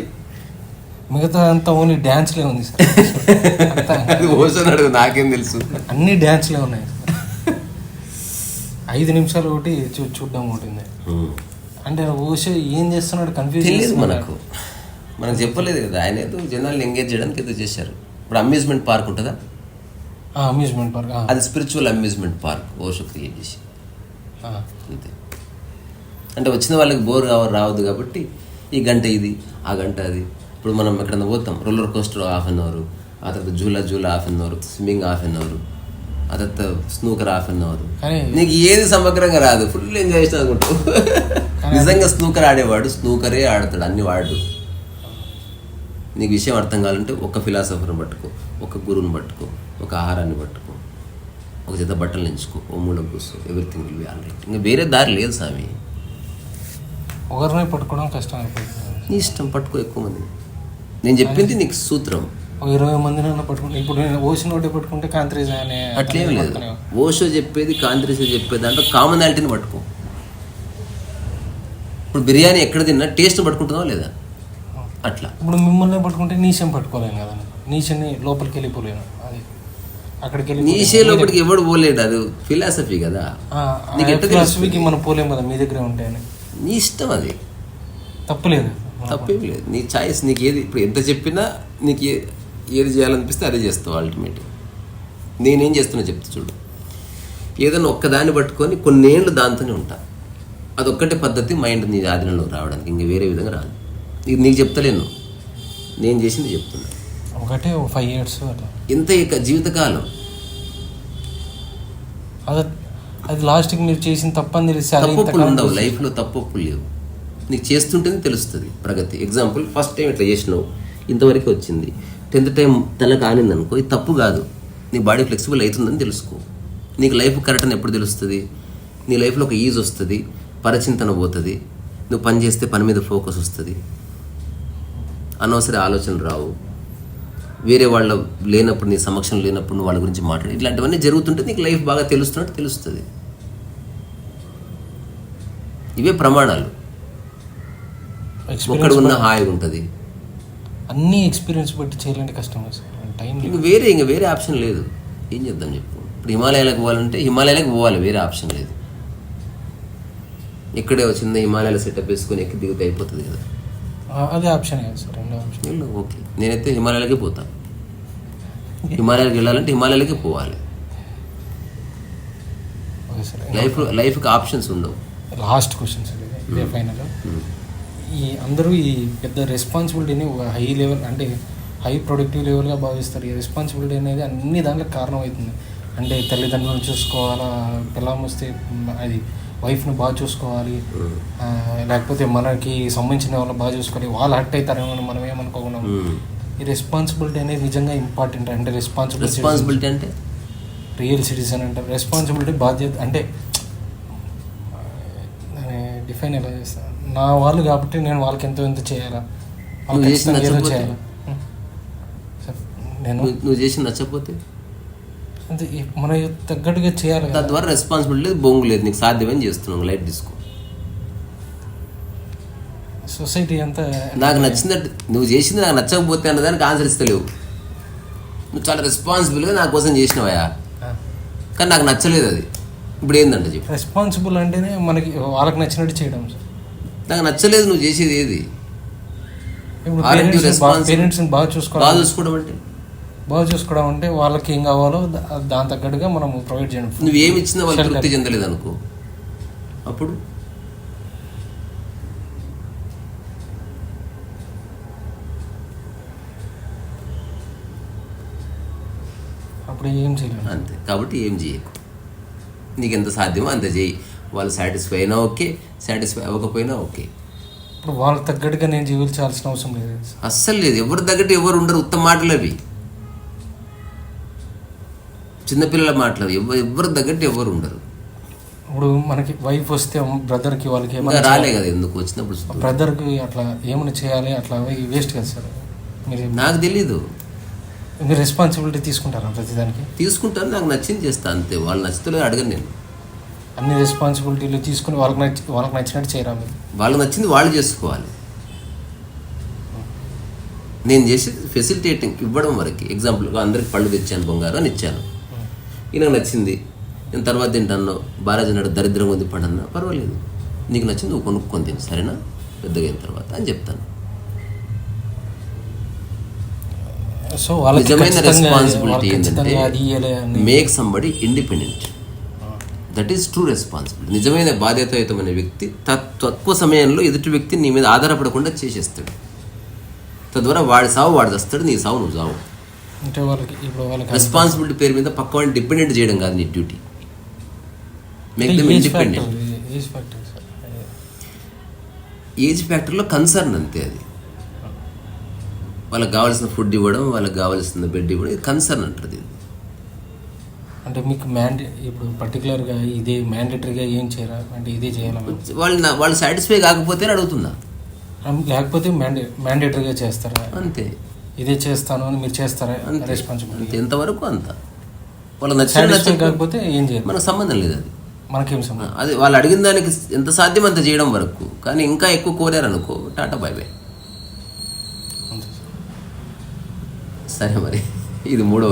మిగతా అంతా ఓన్లీ డ్యాన్స్లే ఉంది సార్. అది ఓషన్ అడుగు, నాకేం తెలుసు. అన్ని డ్యాన్స్లే ఉన్నాయి సార్. 5 నిమిషాలు ఒకటి చూడడం ఒకటి ఉంది. అంటే ఓషో ఏం చేస్తున్నాడు కన్ఫ్యూజ్ తెలియదు మనకు చెప్పలేదు కదా. ఆయన ఏదో జనాల్ని ఎంగేజ్ చేయడానికి ఏదో చేశారు. ఇప్పుడు అమ్యూజ్మెంట్ పార్క్ ఉంటుందా, అమ్యూజ్మెంట్ పార్క్, అది spiritual amusement park Osho create చేసి. అంతే. అంటే వచ్చిన వాళ్ళకి బోర్ రావద్దు కాబట్టి ఈ గంట ఇది, ఆ గంట అది. ఇప్పుడు మనం ఎక్కడన్నా పోతాం, రోలర్ కోస్టర్ ½ అన్ అవర్, ఆ తర్వాత జూలా ½ an hour, swimming ½ an hour, ఆ తర్వాత స్నూకర్ ½ అన్ అవర్. నీకు ఏది సమగ్రంగా రాదు, ఫుల్ ఎంజాయ్ చేసిన అనుకుంటావు. నిజంగా స్నూకర్ ఆడేవాడు స్నూకరే ఆడతాడు, అన్ని వాడు. నీకు విషయం అర్థం కావాలంటే ఒక ఫిలాసఫర్ని పట్టుకో, ఒక గురువుని పట్టుకో, ఒక ఆహారాన్ని పట్టుకో, ఒక జత బట్టలు ఎంచుకో, ఓ మూల కూర్చో, everything will be all right. ఇంకా వేరే దారి లేదు స్వామి. ఒకరిని పట్టుకోవడం కష్టం అయిపోతుంది. నీ ఇష్టం, పట్టుకో ఎక్కువ మంది. నేను చెప్పింది నీకు సూత్రం. 20 మందినైనా పట్టుకుంటే, ఇప్పుడు నేను ఓషన్ ఒకటి పట్టుకుంటే కాంత్రీజ్ అనే అట్లేం లేదు. ఓషో చెప్పేది కాంత్రీజ్ చెప్పేది అంటే కామనాలిటీని పట్టుకో. ఇప్పుడు బిర్యానీ ఎక్కడ తిన్నా టేస్ట్ పట్టుకుంటున్నావా లేదా, అట్లా. ఇప్పుడు మిమ్మల్ని పట్టుకుంటే నీషం పట్టుకోలేను కదా, నీషని లోపలికి వెళ్ళిపోలేను. అది అక్కడికి వెళ్ళి నీషే లోపలికి ఎవడు పోలేడు, అది ఫిలాసఫీ కదా. ఫిలాసఫీకి మనం పోలేం కదా, మీ దగ్గరే ఉంటాయని. నీ ఇష్టం, అది తప్పులేదు, తప్పేం లేదు. నీ చాయిస్. నీకు ఏది ఇప్పుడు ఎంత చెప్పినా నీకు ఏది చేయాలనిపిస్తే అదే చేస్తావు అల్టిమేట్. నేనేం చేస్తున్నా చెప్తా చూడు. ఏదైనా ఒక్కదాన్ని పట్టుకొని కొన్నేళ్ళు దాంతోనే ఉంటా. అదొక్కటే పద్ధతి మైండ్ నీ ఆధీనంలో రావడానికి, ఇంక వేరే విధంగా రాదు. ఇది నీకు చెప్తలేను, నేను చేసింది చెప్తున్నా. ఒకటే 5 years అట్లా, ఇంత ఇక జీవితకాలం. అది లాస్ట్కి మీరు చేసిన తప్పని తెలిసి తప్పులు ఉండవు లైఫ్లో, తప్పులు లేవు. నీకు చేస్తుంటేనే తెలుస్తుంది ప్రగతి. ఎగ్జాంపుల్, ఫస్ట్ టైం ఇట్లా చేసినావు, ఇంతవరకు వచ్చింది. 10th టైం తెల్ల కానింది అనుకో, ఇది తప్పు కాదు. నీ బాడీ ఫ్లెక్సిబుల్ అవుతుందని తెలుసుకో. నీకు లైఫ్ కరెక్ట్ అని ఎప్పుడు తెలుస్తుంది? నీ లైఫ్లో ఒక ఈజ్ వస్తుంది, పరచింతన పోతుంది, నువ్వు పని చేస్తే పని మీద ఫోకస్ వస్తుంది, అనవసర ఆలోచనలు రావు, వేరే వాళ్ళ లేనప్పుడు, నీ సమక్షం లేనప్పుడు నువ్వు వాళ్ళ గురించి మాట్లాడి, ఇట్లాంటివన్నీ జరుగుతుంటే నీకు లైఫ్ బాగా తెలుస్తున్నట్టు తెలుస్తుంది. ఇవే ప్రమాణాలు. ఒక్కడ ఉన్న హాయిగా ఉంటుంది. అన్ని ఎక్స్పీరియన్స్ బట్టి చేయాలంటే కష్టం టైం. ఇంక వేరే ఆప్షన్ లేదు. ఏం చేద్దాం చెప్పు. ఇప్పుడు హిమాలయాలకు పోవాలంటే హిమాలయాలకు పోవాలి, వేరే ఆప్షన్ లేదు. ఇక్కడే చిన్న హిమాలయాల సెటప్ వేసుకొని ఎక్కి దిగితే అయిపోతుంది కదా. అదే ఆప్షన్ కాదు సార్, రెండో ఆప్షన్. ఓకే, నేనైతే హిమాలయాలకే పోతాను. హిమాలయాలకు వెళ్ళాలంటే హిమాలయాలకే పోవాలి. లైఫ్కి ఆప్షన్స్ ఉండవు. లాస్ట్ క్వశ్చన్ సార్, ఇదే ఫైనల్. ఈ అందరూ ఈ పెద్ద రెస్పాన్సిబిలిటీని హై లెవెల్ అంటే హై ప్రొడక్టివ్ లెవెల్గా భావిస్తారు. ఈ రెస్పాన్సిబిలిటీ అనేది అన్ని దాంట్లో కారణం అవుతుంది. అంటే తల్లిదండ్రులను చూసుకోవాలా, పిల్లం వస్తే అది వైఫ్ని బాగా చూసుకోవాలి, లేకపోతే మనకి సంబంధించిన వాళ్ళు బాగా చూసుకోవాలి, వాళ్ళు హర్ట్ అవుతారేమో మనం ఏమనుకోకుండా. ఈ రెస్పాన్సిబిలిటీ అనేది నిజంగా ఇంపార్టెంట్. అంటే రెస్పాన్సిబిలిటీ అంటే రియల్ సిటిజన్ అంటే రెస్పాన్సిబిలిటీ, బాధ్యత. అంటే డిఫైన్ ఎలా చేస్తాను, నా వాళ్ళు కాబట్టి నేను వాళ్ళకి ఎంతో చేయాలా, ఏదో చేయాలా. నువ్వు చేసి నచ్చకపోతే అంతే, మన తగ్గట్టుగా చేయాలి. తద్వారా రెస్పాన్సిబిలిటీ లేదు, బొంగు లేదు, నీకు సాధ్యమని చేస్తున్నావు. లైట్ తీసుకో. సొసైటీ అంతా నాకు నచ్చినట్టు నువ్వు చేసింది నాకు నచ్చకపోతే అన్నదానికి ఆన్సర్ ఇస్తలేవు. నువ్వు చాలా రెస్పాన్సిబుల్గా నా కోసం చేసినవయా, కానీ నాకు నచ్చలేదు అది. ఇప్పుడు ఏంటంటే చెప్పు. రెస్పాన్సిబుల్ అంటేనే మనకి వాళ్ళకి నచ్చినట్టు చేయడం. నాకు నచ్చలేదు నువ్వు చేసేది ఏది. ఇప్పుడు పేరెంట్స్ని బాగా చూసుకోవడం అంటే వాళ్ళకి ఏం కావాలో దాని తగ్గట్టుగా మనం ప్రొవైడ్ చేయడం. నువ్వు ఏమి ఇచ్చినా వాళ్ళు తృప్తి చెందలేదు అనుకో, అప్పుడు ఏం చేయలేదు. అంతే. కాబట్టి ఏం చేయకు, నీకు ఎంత సాధ్యమో అంత చేయి. వాళ్ళు సాటిస్ఫై అయినా ఓకే, సాటిస్ఫై అవ్వకపోయినా ఓకే. ఇప్పుడు వాళ్ళకి తగ్గట్టుగా నేను జీవించాల్సిన అవసరం లేదు, అస్సలు లేదు. ఎవరి తగ్గట్టు ఎవరు ఉండరు. ఉత్తమ మాటలు అవి, చిన్నపిల్లల మాటలు. ఎవరి తగ్గట్టు ఎవరు ఉండరు. ఇప్పుడు మనకి వైఫ్ వస్తే బ్రదర్కి వాళ్ళకి రాలే కదా, ఎందుకు వచ్చినప్పుడు బ్రదర్కి అట్లా ఏమైనా చేయాలి, అట్లా వేస్ట్ కదా సార్. మీరు నాకు తెలీదు. మీరు రెస్పాన్సిబిలిటీ తీసుకుంటారా ప్రతిదానికి? తీసుకుంటాను, నాకు నచ్చింది చేస్తాను అంతే. వాళ్ళు నచ్చుతలేదు అడగను నేను. అన్ని రెస్పాన్సిబిలిటీలు తీసుకుని వాళ్ళకి నచ్చినట్టు చేయరా మీరు? వాళ్ళకి నచ్చింది వాళ్ళు చేసుకోవాలి. నేను చేసి ఫెసిలిటేటింగ్ ఇవ్వడం వరకు. ఎగ్జాంపుల్గా అందరికి పళ్ళు తెచ్చాను, బంగారు అని ఇచ్చాను, ఈయనకు నచ్చింది, నేను తర్వాత తింటాను, భార్య తిన్నాడు, దరిద్రంగా ఉంది పండు అన్నా పర్వాలేదు, నీకు నచ్చింది నువ్వు కొనుక్కొని తిని, సరేనా, పెద్దగా అయిన తర్వాత అని చెప్తాను. సో నిజమైన రెస్పాన్సిబిలిటీ ఏంటంటే make somebody independent. That is true responsibility. నిజమైన బాధ్యతాయుతమైన వ్యక్తి తక్కువ సమయంలో ఎదుటి వ్యక్తి నీ మీద ఆధారపడకుండా చేసేస్తాడు. తద్వారా వాడి సావు వాడు వస్తాడు, నీ సావు నువ్వు సావు. అంటే వాళ్ళకి రెస్పాన్సిబిలిటీ పేరు మీద పక్క వాడిని డిపెండెంట్ చేయడం కాదు నీ duty. Make them independent. Age ఫ్యాక్టర్లో కన్సర్న్ అంతే. అది వాళ్ళకి కావాల్సిన ఫుడ్ ఇవ్వడం, వాళ్ళకి కావాల్సిన బెడ్ ఇవ్వడం, ఇది కన్సర్న్ అంటారు. అంటే మీకు ఇప్పుడు పర్టికులర్గా ఇదే మ్యాండేటరీగా ఏం చేయరా అంటే ఇదే చేయాలి వాళ్ళు సాటిస్ఫై కాకపోతే అడుగుతున్నా, లేకపోతే మ్యాండేటరీగా చేస్తారా? అంతే. ఇదే చేస్తాను అని మీరు చేస్తారా? రెస్పాన్సిబిలిటీ ఎంతవరకు అంత. వాళ్ళకి నచ్చిన కాకపోతే ఏం చేయాలి, మనకు సంబంధం లేదు. అది మనకేం సంబంధం. అది వాళ్ళు అడిగిన దానికి ఎంత సాధ్యం అంత చేయడం వరకు. కానీ ఇంకా ఎక్కువ కోరారనుకో, టాటా బై బై. సరే మరి ఇది 3వ